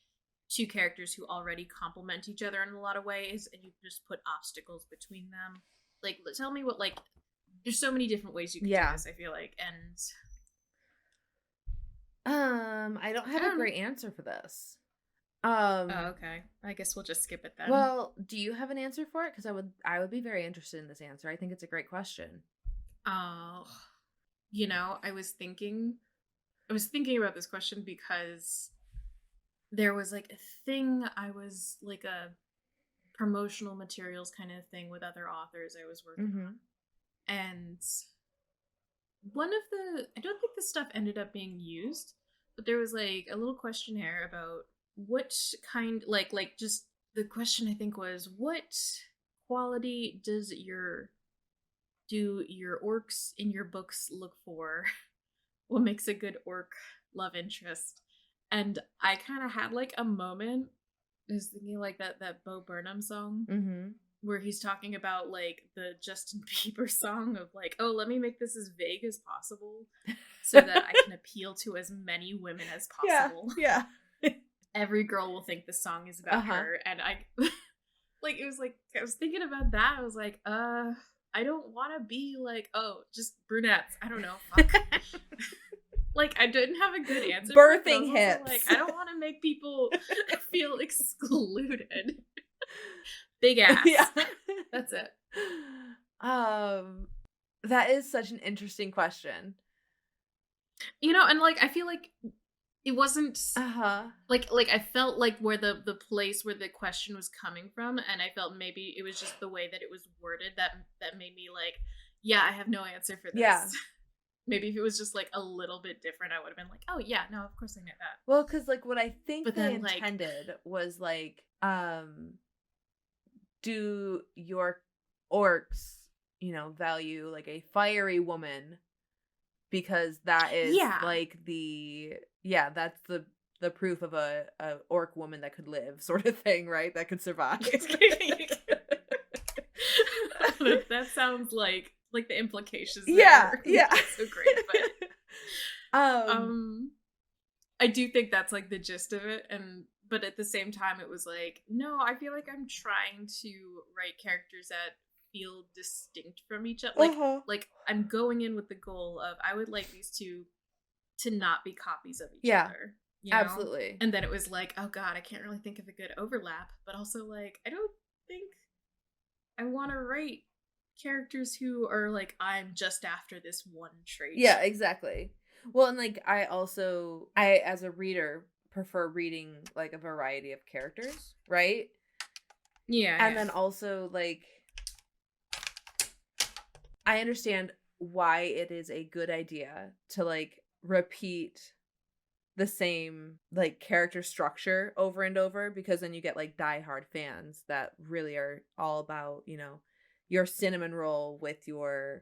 two characters who already complement each other in a lot of ways and you just put obstacles between them? Like, tell me what, like, there's so many different ways you can do this, I feel like, and I don't have a great answer for this. Oh, okay. I guess we'll just skip it then. Well, do you have an answer for it? Because I would be very interested in this answer. I think it's a great question. Oh, I was thinking about this question because there was like a thing, I was like a promotional materials kind of thing with other authors I was working on. And I don't think this stuff ended up being used, but there was like a little questionnaire about what kind, like just the question I think was, what quality do your orcs in your books look for? What makes a good orc love interest? And I kind of had like a moment, I was thinking like that Bo Burnham song, where he's talking about like the Justin Bieber song of like, oh, let me make this as vague as possible so that I can appeal to as many women as possible. Yeah. Every girl will think this song is about her. And I like, it was like, I was thinking about that. I was like, I don't want to be like, oh, just brunettes. I don't know. Fuck. Like, I didn't have a good answer. Birthing hips. Like, I don't want to make people feel excluded. Big ass. Yeah. That's it. That is such an interesting question. And like, I feel like it wasn't like I felt like where the place where the question was coming from, and I felt maybe it was just the way that it was worded that made me like, yeah, I have no answer for this. Yeah. Maybe if it was just like a little bit different, I would have been like, oh yeah, no, of course I know that. Well, because like what I think they intended was like, do your orcs, value like a fiery woman, because that is like that's the proof of a orc woman that could live, sort of thing, right? That could survive. That sounds like the implications. Yeah. So great, but I do think that's like the gist of it, but at the same time, it was like, no, I feel like I'm trying to write characters that feel distinct from each other. Like I'm going in with the goal of I would like these two to not be copies of each other. Absolutely. And then it was like, oh god, I can't really think of a good overlap, but also like I don't think I want to write characters who are like, I'm just after this one trait. Yeah, exactly. Well, and like I as a reader prefer reading like a variety of characters, right? Yeah. And then also like I understand why it is a good idea to like repeat the same like character structure over and over, because then you get like diehard fans that really are all about, your cinnamon roll with your,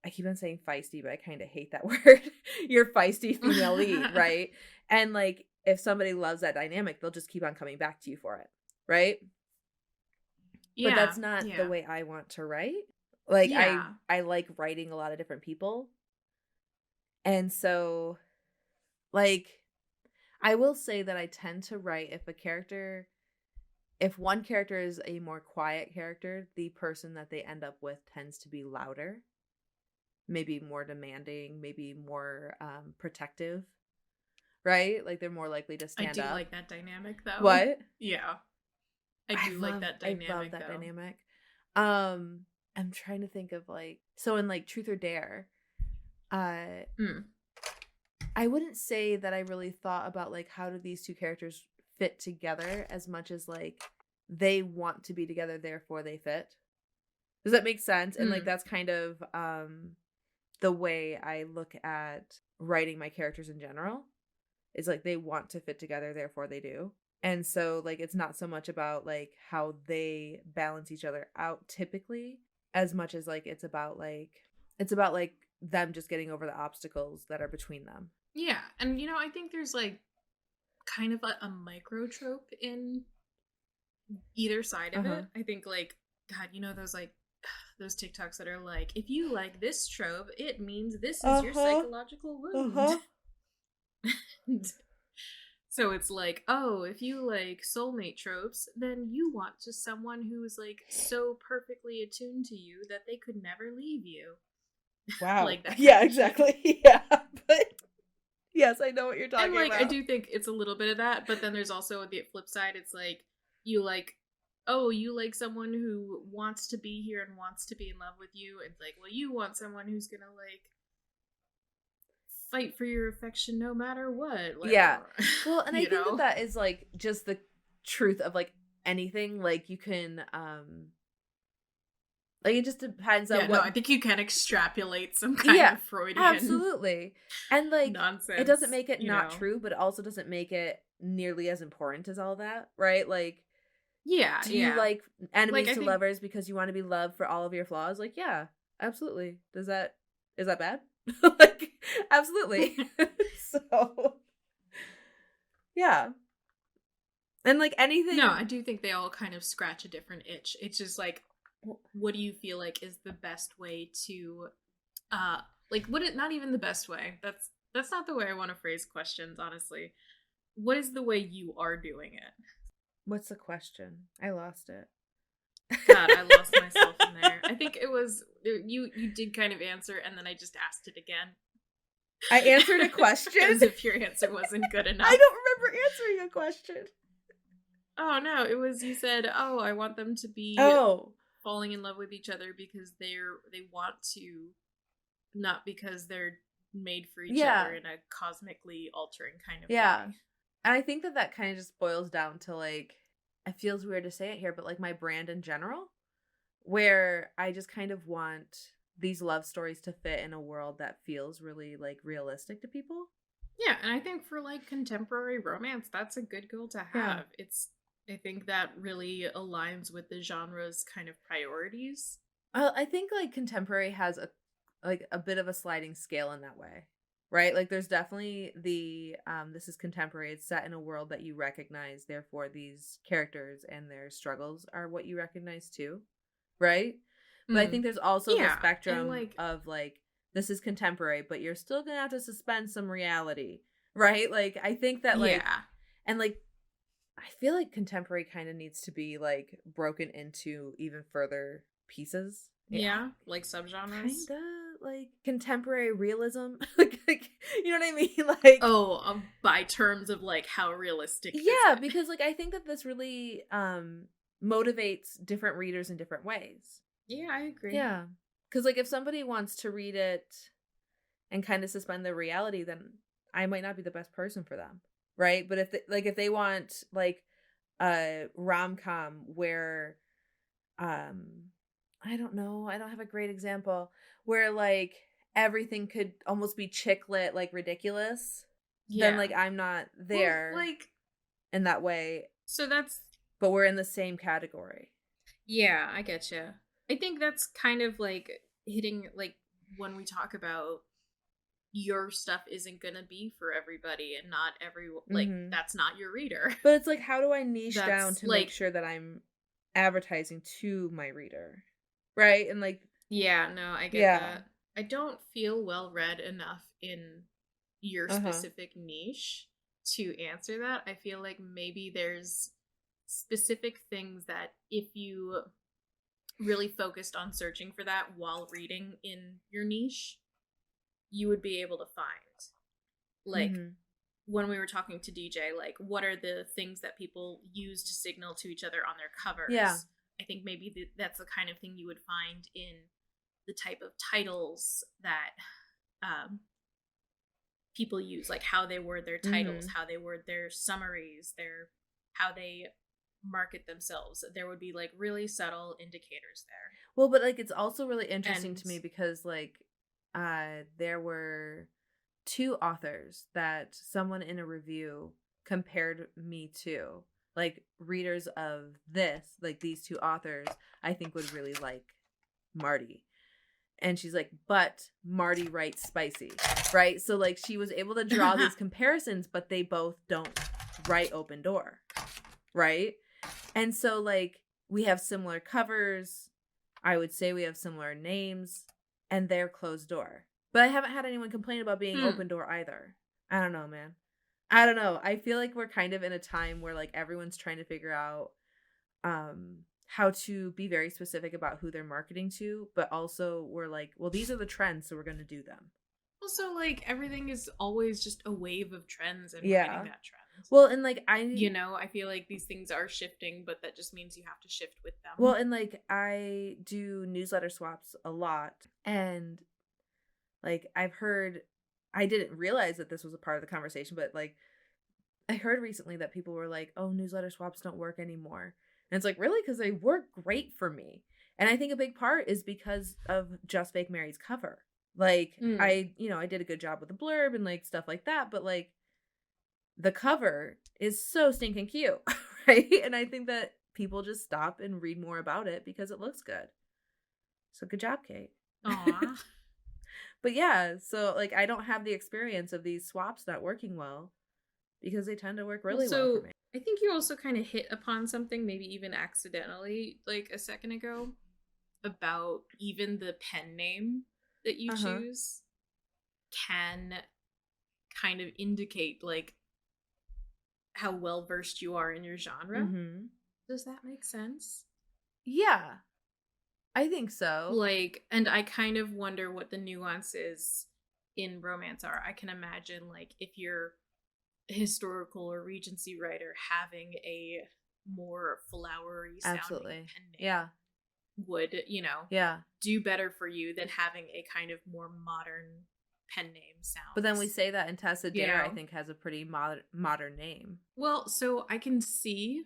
I keep on saying feisty, but I kind of hate that word, your feisty female lead, right? And like if somebody loves that dynamic, they'll just keep on coming back to you for it, right? Yeah, but that's not the way I want to write. Like I like writing a lot of different people. And so like I will say that I tend to write if one character is a more quiet character, the person that they end up with tends to be louder, maybe more demanding, maybe more protective, right? Like they're more likely to stand up. I do like that dynamic though. What? Yeah. I like that dynamic. I love that dynamic. I'm trying to think of like, so in like Truth or Dare, I wouldn't say that I really thought about like how do these two characters fit together as much as like they want to be together, therefore they fit. Does that make sense? And like Mm. that's kind of the way I look at writing my characters in general. Is like they want to fit together, therefore they do. And so like it's not so much about like how they balance each other out typically as much as like it's about like them just getting over the obstacles that are between them. Yeah, and I think there's like kind of a micro trope in either side of Uh-huh. it. I think like God, those like those TikToks that are like, if you like this trope, it means this is your Uh-huh. psychological wound. Uh-huh. So it's like, oh, if you like soulmate tropes, then you want just someone who is like so perfectly attuned to you that they could never leave you. Wow. Like that. Yeah, exactly. Yeah. But yes, I know what you're talking And like about. I do think it's a little bit of that, but then there's also the flip side. It's like you like, oh, you like someone who wants to be here and wants to be in love with you. It's like, well, you want someone who's gonna like fight for your affection no matter what. Like, Yeah. Well, and I you think know? that is like just the truth of like anything. Like you can like it just depends on Yeah, what no, I think you can extrapolate some kind Yeah, of Freudian absolutely. And like nonsense. it doesn't make it you not know? true, but it also doesn't make it nearly as important as all that, right? Like Yeah, do you yeah. like enemies I to think lovers because you want to be loved for all of your flaws? Like, yeah, absolutely. Is that bad? Like, absolutely. So, yeah. And like anything no, I do think they all kind of scratch a different itch. It's just like, what do you feel like is the best way to, like, not even the best way. That's not the way I want to phrase questions, honestly. What is the way you are doing it? What's the question? I lost it. God, I lost myself in there. I think it was you did kind of answer, and then I just asked it again. I answered a question? As if your answer wasn't good enough. I don't remember answering a question. Oh no, it was you said, "Oh, I want them to be falling in love with each other because they want to, not because they're made for each other in a cosmically altering kind of way." And I think that kind of just boils down to like, it feels weird to say it here, but like my brand in general, where I just kind of want these love stories to fit in a world that feels really like realistic to people. Yeah, and I think for like contemporary romance, that's a good goal to have. I think that really aligns with the genre's kind of priorities. I think like contemporary has a bit of a sliding scale in that way. Right? Like there's definitely the this is contemporary, it's set in a world that you recognize, therefore these characters and their struggles are what you recognize too. Right? But I think there's also the spectrum of like this is contemporary, but you're still gonna have to suspend some reality. Right? Like I think that like and like I feel like contemporary kind of needs to be like broken into even further pieces. Yeah, like subgenres. Kinda like contemporary realism. like you know what I mean? Like by terms of like how realistic. Yeah, because like I think that this really motivates different readers in different ways. Yeah, I agree. Yeah. Cuz like if somebody wants to read it and kind of suspend their reality, then I might not be the best person for them. Right? But if they want like a rom-com where I don't know, I don't have a great example where like everything could almost be chick lit, like ridiculous. Then like I'm not there like in that way. So that's but we're in the same category. Yeah, I get you. I think that's kind of like hitting like when we talk about your stuff isn't gonna be for everybody and not everyone like that's not your reader. But it's like how do I niche down to make sure that I'm advertising to my reader? Right? And like yeah, no, I get that. I don't feel well read enough in your specific niche to answer that. I feel like maybe there's specific things that if you really focused on searching for that while reading in your niche, you would be able to find. Like when we were talking to DJ, like what are the things that people use to signal to each other on their covers? Yeah. I think maybe that's the kind of thing you would find in the type of titles that people use, like how they word their titles, Mhm. how they word their summaries, how they market themselves. There would be like really subtle indicators there. Well, but like it's also really interesting And to me because like there were two authors that someone in a review compared me to. Like readers of this, like these two authors, I think would really like Marty. And she's like, but Marty writes spicy, right? So like she was able to draw these comparisons, but they both don't write Open Door, right? And so like we have similar covers. I would say we have similar names, and they're Closed Door. But I haven't had anyone complain about being Open Door either. I don't know, man. I don't know. I feel like we're kind of in a time where like everyone's trying to figure out how to be very specific about who they're marketing to, but also we're like, well, these are the trends, so we're going to do them. Also, like, everything is always just a wave of trends and Yeah. riding that trend. Well, and like you know, I feel like these things are shifting, but that just means you have to shift with them. Well, and like I do newsletter swaps a lot, and like I've heard, I didn't realize that this was a part of the conversation, but like I heard recently that people were like, oh, newsletter swaps don't work anymore. And it's like, really? Because they work great for me. And I think a big part is because of Just Fake Mary's cover. Like, I did a good job with the blurb and like stuff like that, but like the cover is so stinking cute, right? And I think that people just stop and read more about it because it looks good. So good job, Kate. Aw. But yeah, so like I don't have the experience of these swaps not working well because they tend to work really well for me. I think you also kind of hit upon something, maybe even accidentally, like a second ago, about even the pen name that you choose can kind of indicate like how well versed you are in your genre. Mm-hmm. Does that make sense? Yeah, I think so. Like, and I kind of wonder what the nuances in romance are. I can imagine like if you're historical or Regency writer, having a more flowery sounding pen name would, do better for you than having a kind of more modern pen name sound. But then we say that, and Tessa Dare, I think, has a pretty modern name. Well, so I can see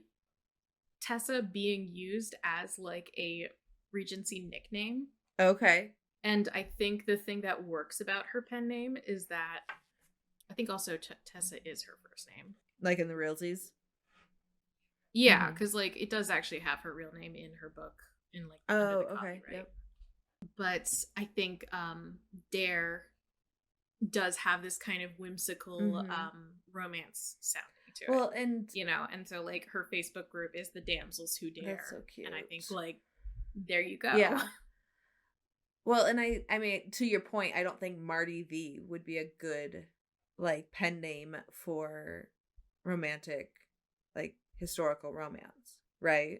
Tessa being used as like a Regency nickname. Okay. And I think the thing that works about her pen name is that I think also Tessa is her first name. Like in the realsies? Yeah, because like it does actually have her real name in her book in like under the copyright. Yep. But I think Dare does have this kind of whimsical romance sounding to it. Well, and and so like her Facebook group is the Damsels Who Dare. That's so cute. And I think like there you go. Yeah. Well, and I mean, to your point, I don't think Marty V would be a good like pen name for romantic, like historical romance, right?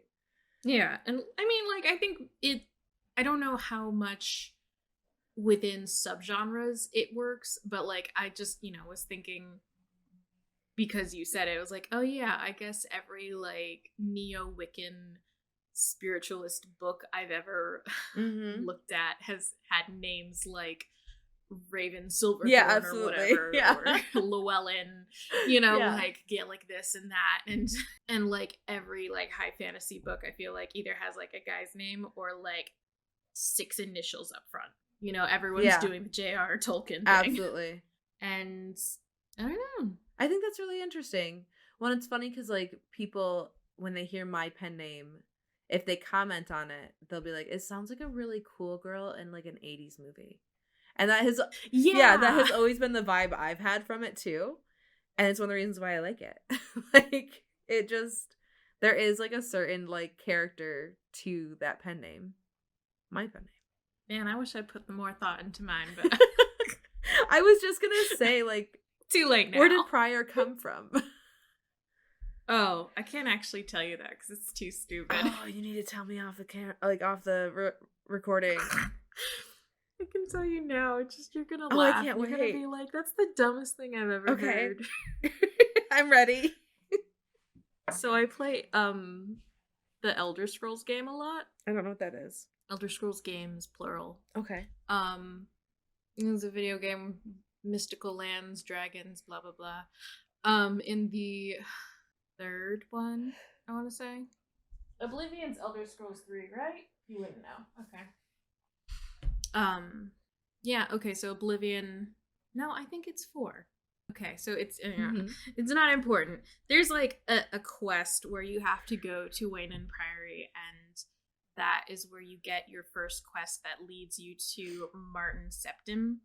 Yeah, and I mean, like, I think I don't know how much within subgenres it works, but like, I just, was thinking, because you said it, I was like, oh yeah, I guess every like neo-Wiccan spiritualist book I've ever looked at has had names like Raven Silverthorn or whatever, or Llewellyn, like get like this and that, and like every like high fantasy book I feel like either has like a guy's name or like 6 initials up front. Everyone's doing the J.R. Tolkien thing. Absolutely. And I don't know. I think that's really interesting. Well, it's funny because like people, when they hear my pen name, if they comment on it, they'll be like, it sounds like a really cool girl in like an 80s movie. And that has that has always been the vibe I've had from it too. And it's one of the reasons why I like it. Like it just, there is like a certain like character to that pen name. My pen name. Man, I wish I'd put more thought into mine, but I was just gonna say like too late now. Where did Pryor come from? Oh, I can't actually tell you that because it's too stupid. Oh, you need to tell me off the off the recording. I can tell you now. It's just you're gonna laugh. I can't wait. You're gonna be like, "That's the dumbest thing I've ever heard." I'm ready. So I play the Elder Scrolls game a lot. I don't know what that is. Elder Scrolls games, plural. Okay. It's a video game mystical lands, dragons, blah blah blah. In the third one, I want to say Oblivion's Elder Scrolls 3, right? You wouldn't know. Okay. Yeah, okay, so Oblivion. No, I think it's 4. Okay, so it's it's not important. There's like a quest where you have to go to Wayland Priory, and that is where you get your first quest that leads you to Martin Septim,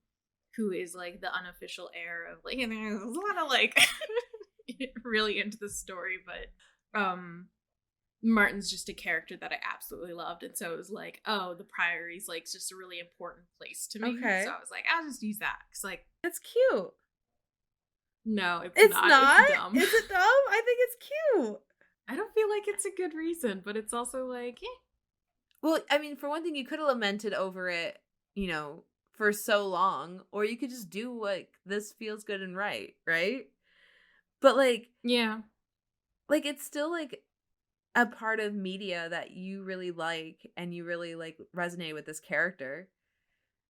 who is like the unofficial heir of like, and there's a lot of like really into the story, but Martin's just a character that I absolutely loved, and so it was like, oh, the Priory's like just a really important place to me. Okay. So I was like, I'll just use that because like it's cute. No, it's not. It's dumb. Is it dumb? I think it's cute. I don't feel like it's a good reason, but it's also like, Well, I mean, for one thing, you could have lamented over it, you know, for so long, or you could just do like this feels good and right? But like, yeah, like it's still like a part of media that you really like and you really like resonate with this character.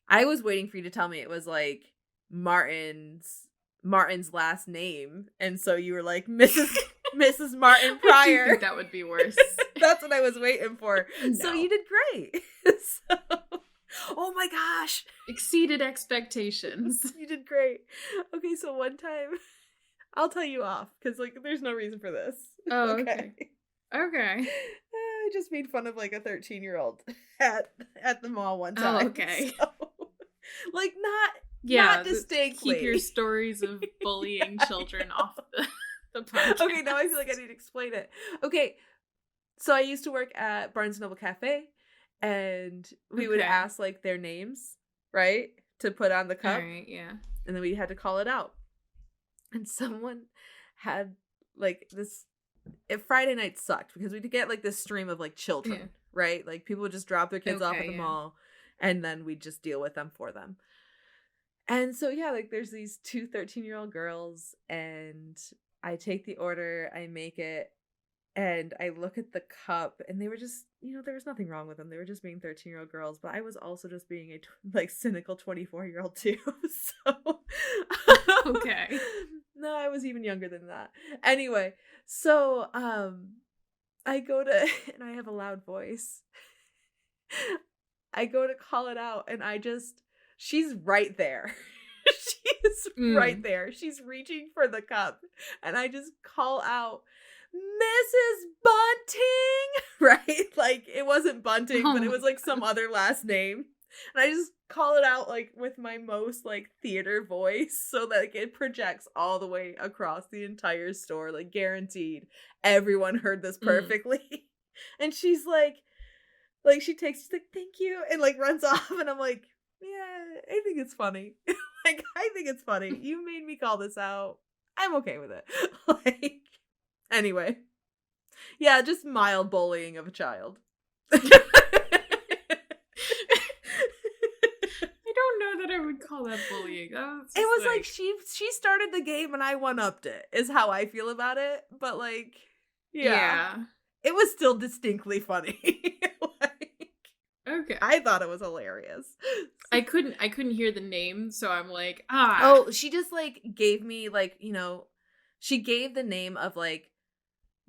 I was waiting for you to tell me it was like Martin's last name, and so you were like Mrs. Martin Pryor. I think that would be worse. That's what I was waiting for. No. So you did great. Oh my gosh, exceeded expectations. You did great. Okay, so one time, I'll tell you off because like there's no reason for this. Oh, okay. I just made fun of like a 13-year-old at the mall one time. Oh, okay. So, like not distinctly. Keep your stories of bullying children off the podcast. Okay, now I feel like I need to explain it. Okay, so I used to work at Barnes & Noble Cafe, and we would ask like their names, right, to put on the cup. All right, yeah. And then we had to call it out. And someone had like this. Friday night sucked because we'd get like this stream of like children, right? Like people would just drop their kids off at the mall, and then we'd just deal with them for them. And so yeah, like there's these 2 13-year-old girls, and I take the order, I make it, and I look at the cup, and they were just, you know, there was nothing wrong with them. They were just being 13-year-old girls, but I was also just being a like cynical 24-year-old too. So okay. No, I was even younger than that. Anyway, so I go to, and I have a loud voice. I go to call it out, and she's right there. She's right there. She's reaching for the cup, and I just call out, Mrs. Bunting, right? Like it wasn't Bunting, but it was like some other last name. And I just call it out like with my most like theater voice so that like, it projects all the way across the entire store, like guaranteed everyone heard this perfectly. And she's like she's like, thank you, and like runs off, and I'm like, yeah, I think it's funny. Like I think it's funny. You made me call this out. I'm okay with it. Like anyway. Yeah, just mild bullying of a child. That I would call that bullying. It was like she started the game and I one-upped it, is how I feel about it. But like, yeah. It was still distinctly funny. Like, okay, I thought it was hilarious. I couldn't hear the name, so I'm like, Oh, she just like gave me like, you know, she gave the name of like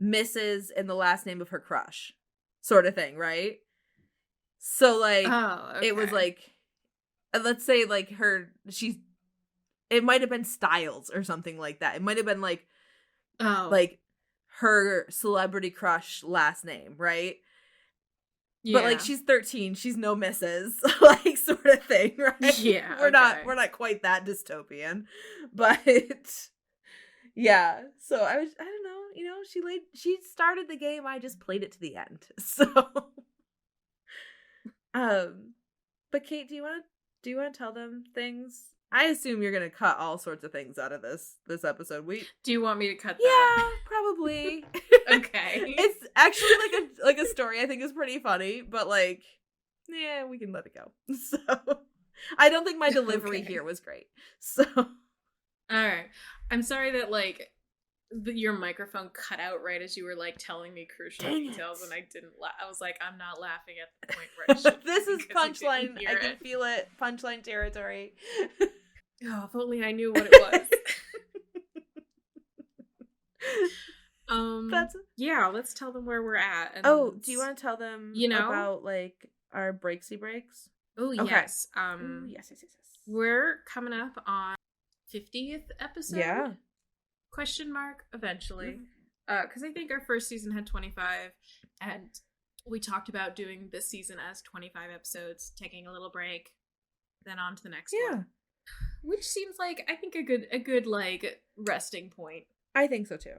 Mrs. and the last name of her crush, sort of thing, right? So like, it was like, let's say like it might have been Styles or something like that. It might have been like, like her celebrity crush last name, right? Yeah. But like she's 13, she's no Mrs. like sort of thing, right? Yeah, we're not quite that dystopian, but yeah. So I don't know, you know, she started the game. I just played it to the end. So, but Kate, do you want to tell them things? I assume you're gonna cut all sorts of things out of this episode. Do you want me to cut that? Yeah, probably. Okay. It's actually like a story I think is pretty funny, but like, yeah, we can let it go. So I don't think my delivery here was great. So all right, I'm sorry that like your microphone cut out right as you were like telling me crucial details, and I didn't laugh. I was like, I'm not laughing at the point where I should. This is punchline. I can feel it. Punchline territory. Oh, if only I knew what it was. That's Yeah, let's tell them where we're at. And do you want to tell them you know? about like our breaksy breaks? Oh, Okay. yes. Ooh, yes. We're coming up on 50th episode? Yeah. Question mark eventually. Because I think our first season had 25, and we talked about doing this season as 25 episodes, taking a little break, then on to the next one. Which seems like, I think, a good like resting point. I think so too.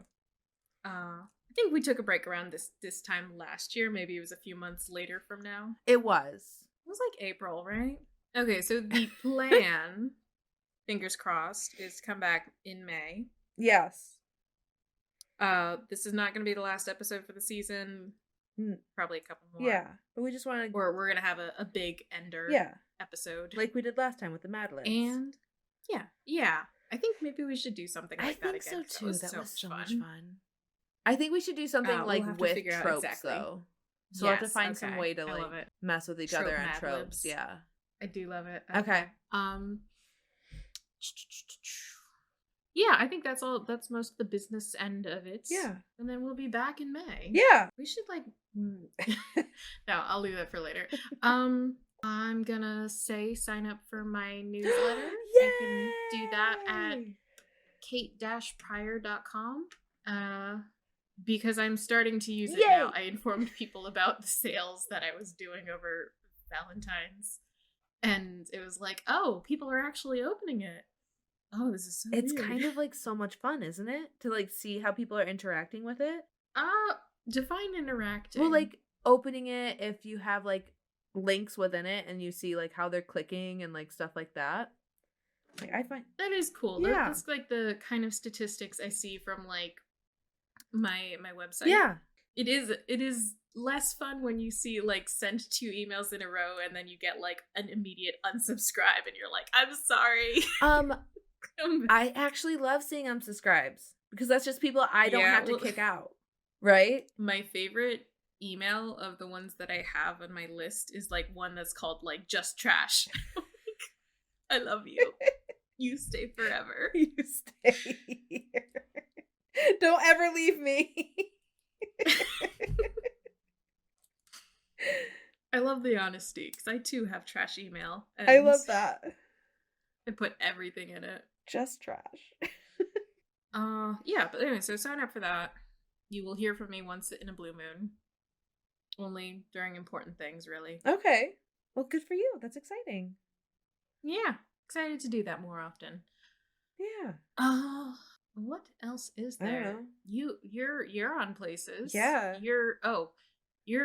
I think we took a break around this time last year. Maybe it was a few months later from now. It was. It was like April, right? Okay, so the plan, fingers crossed, is to come back in May. Yes. This is not going to be the last episode for the season. Probably a couple more. Yeah, but we just want to. Or we're going to have a big ender episode. Like we did last time with the Mad Libs. And, yeah. I think maybe we should do something like that again. I think so too. That was so much fun. I think we should do something like with tropes, though. So we'll have to find some way to like mess with each other on tropes. Yeah. I do love it. Okay. Yeah, I think that's all. That's most of the business end of it. Yeah. And then we'll be back in May. Yeah. We should like. No, I'll leave that for later. I'm gonna say sign up for my newsletter. Yay! You can do that at kate-pryor.com. Because I'm starting to use it now. I informed people about the sales that I was doing over Valentine's. And it was like, oh, people are actually opening it. Oh, this is so It's weird. kind of like so much fun, isn't it? To like see how people are interacting with it. Define interacting. Well, like opening it if you have like links within it and you see like how they're clicking and like stuff like that. Like I find that is cool. Yeah. That's like the kind of statistics I see from like my website. Yeah. It is less fun when you see like send 2 emails in a row and then you get like an immediate unsubscribe and you're like, I'm sorry. I actually love seeing unsubscribes because that's just people I don't have to kick out. Right? My favorite email of the ones that I have on my list is like one that's called like just trash. I love you. You stay forever. You stay here. Don't ever leave me. I love the honesty because I too have trash email. And I love that. I put everything in it. Just trash. Yeah, but anyway, so sign up for that. You will hear from me once in a blue moon. Only during important things, really. Okay. Well, good for you. That's exciting. Yeah, excited to do that more often. Yeah. What else is there? I don't know. You're on places. Yeah. You're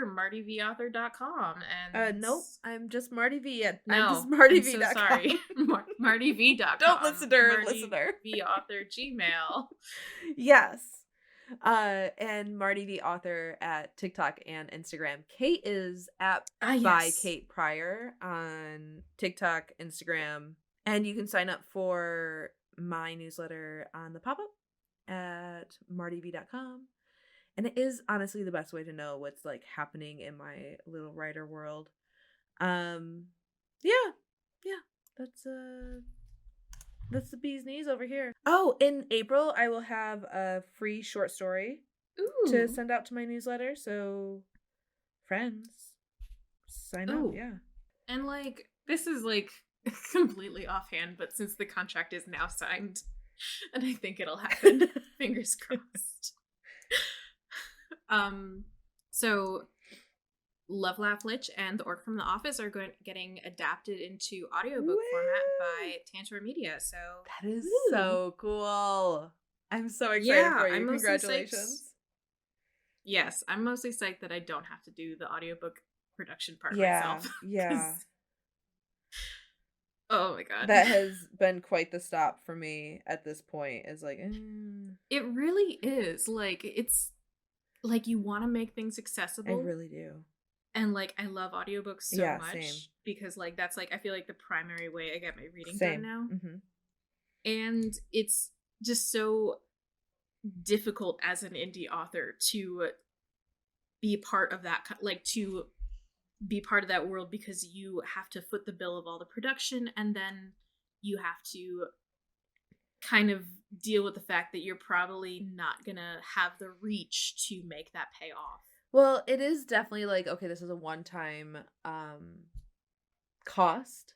martyvauthor.com and nope, I'm just Marty V. I'm no, just martyv.com. I'm so sorry. martyv.com. Don't listen to her, listener. Marty V author Gmail. Yes. And Marty the author at TikTok and Instagram. Kate is at by Kate Pryor on TikTok, Instagram, and you can sign up for my newsletter on the pop-up at martyv.com. And it is honestly the best way to know what's like happening in my little writer world. Yeah. That's the bee's knees over here. Oh, in April I will have a free short story to send out to my newsletter. So friends, sign up. Yeah. And like this is like completely offhand, but since the contract is now signed, and I think it'll happen, fingers crossed. So Love Laugh Lich and The Orc from the Office are getting adapted into audiobook format by Tantor Media. So that is so cool. I'm so excited for you. Congratulations. Yes, I'm mostly psyched that I don't have to do the audiobook production part myself. Yeah. Oh my god. That has been quite the stop for me at this point. Is like It really is. Like it's like you want to make things accessible. I really do. And like I love audiobooks so much same. because like that's like I feel like the primary way I get my reading same. done now. Mm-hmm. And it's just so difficult as an indie author to be part of that, like to be part of that world, because you have to foot the bill of all the production, and then you have to kind of deal with the fact that you're probably not gonna have the reach to make that pay off. Well, it is definitely like, okay, this is a one-time cost,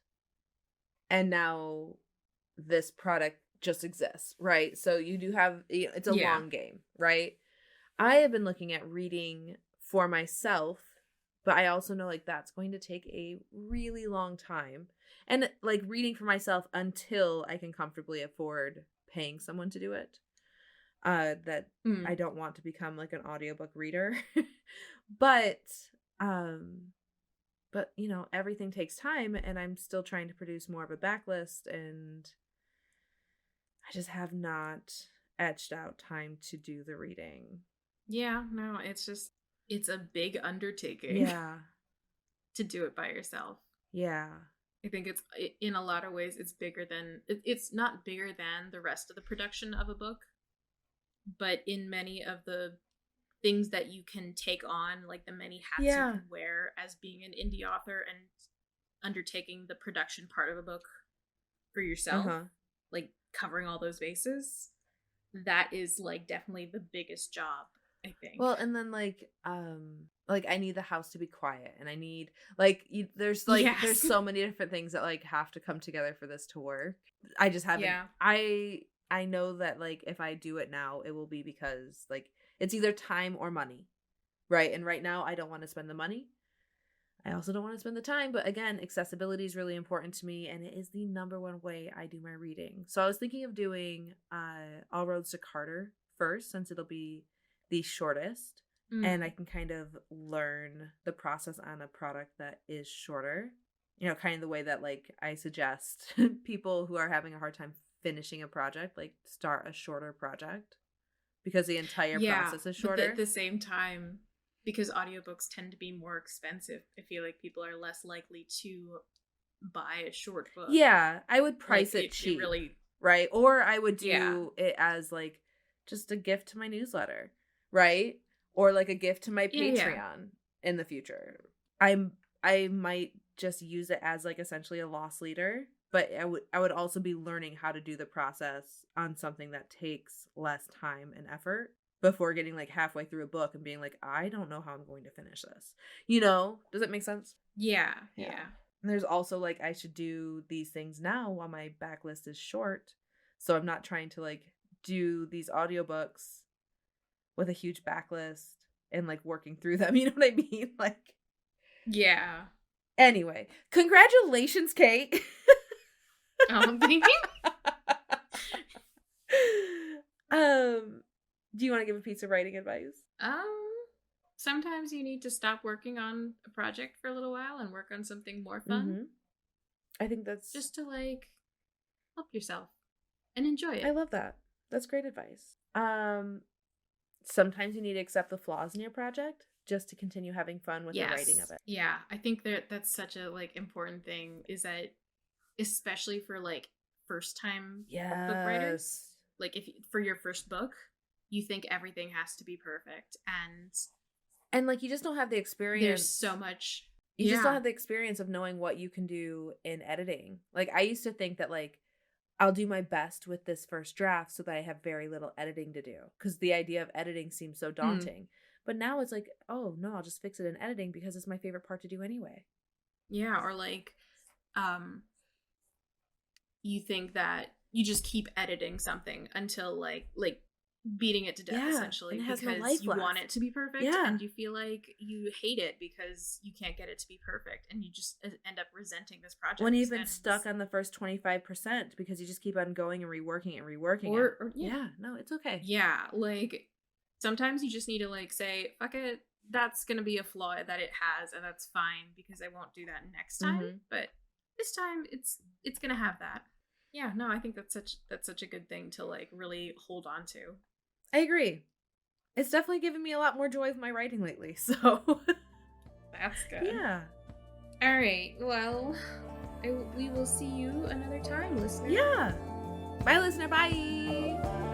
and now this product just exists, right? So you do have, it's a long game, right? I have been looking at reading for myself, but I also know like that's going to take a really long time. And like reading for myself until I can comfortably afford paying someone to do it. That I don't want to become like an audiobook reader. but you know, everything takes time, and I'm still trying to produce more of a backlist, and I just have not etched out time to do the reading. Yeah, no, it's a big undertaking. Yeah. To do it by yourself. Yeah. I think it's, in a lot of ways, it's not bigger than the rest of the production of a book, but in many of the things that you can take on, like the many hats you can wear as being an indie author and undertaking the production part of a book for yourself, like covering all those bases, that is like definitely the biggest job, I think. Well, and then like I need the house to be quiet, and I need there's so many different things that like have to come together for this to work. I just haven't. Yeah. I know that like if I do it now, it will be because like it's either time or money, right? And right now I don't want to spend the money. I also don't want to spend the time, but again, accessibility is really important to me, and it is the number one way I do my reading. So I was thinking of doing All Roads to Carter first, since it'll be the shortest, and I can kind of learn the process on a product that is shorter. You know, kind of the way that like I suggest people who are having a hard time finishing a project, like start a shorter project because the entire process is shorter. But at the same time, because audiobooks tend to be more expensive, I feel like people are less likely to buy a short book. Yeah, I would price it cheap, really, right? Or I would do it as like just a gift to my newsletter, right? Or like a gift to my Patreon in the future. I might just use it as like essentially a loss leader, but I would also be learning how to do the process on something that takes less time and effort before getting like halfway through a book and being like, I don't know how I'm going to finish this. You know, does it make sense? Yeah. And there's also like I should do these things now while my backlist is short, so I'm not trying to like do these audiobooks with a huge backlist and like working through them. You know what I mean? Like, yeah. Anyway, congratulations, Kate. Thank you. Do you want to give a piece of writing advice? Sometimes you need to stop working on a project for a little while and work on something more fun. I think that's just to like help yourself and enjoy it. I love that. That's great advice. Sometimes you need to accept the flaws in your project just to continue having fun with the writing of it. Yeah, I think that's such a like important thing, is that especially for like first time book writers, like if for your first book, you think everything has to be perfect, and like you just don't have the experience. There's so much. You just don't have the experience of knowing what you can do in editing. Like I used to think that like I'll do my best with this first draft so that I have very little editing to do, because the idea of editing seems so daunting. But now it's like, oh no, I'll just fix it in editing because it's my favorite part to do anyway. Yeah, or like you think that you just keep editing something until like beating it to death, essentially, because no life you want it to be perfect, and you feel like you hate it because you can't get it to be perfect, and you just end up resenting this project when you've been stuck on the first 25% because you just keep on going and reworking it. No, it's okay. Like sometimes you just need to like say, fuck it, that's gonna be a flaw that it has, and that's fine because I won't do that next time, but this time it's gonna have that. I think that's such a good thing to like really hold on to. I agree. It's definitely given me a lot more joy with my writing lately, so that's good. Yeah. All right. Well, we will see you another time, listener. Yeah. Bye, listener. Bye.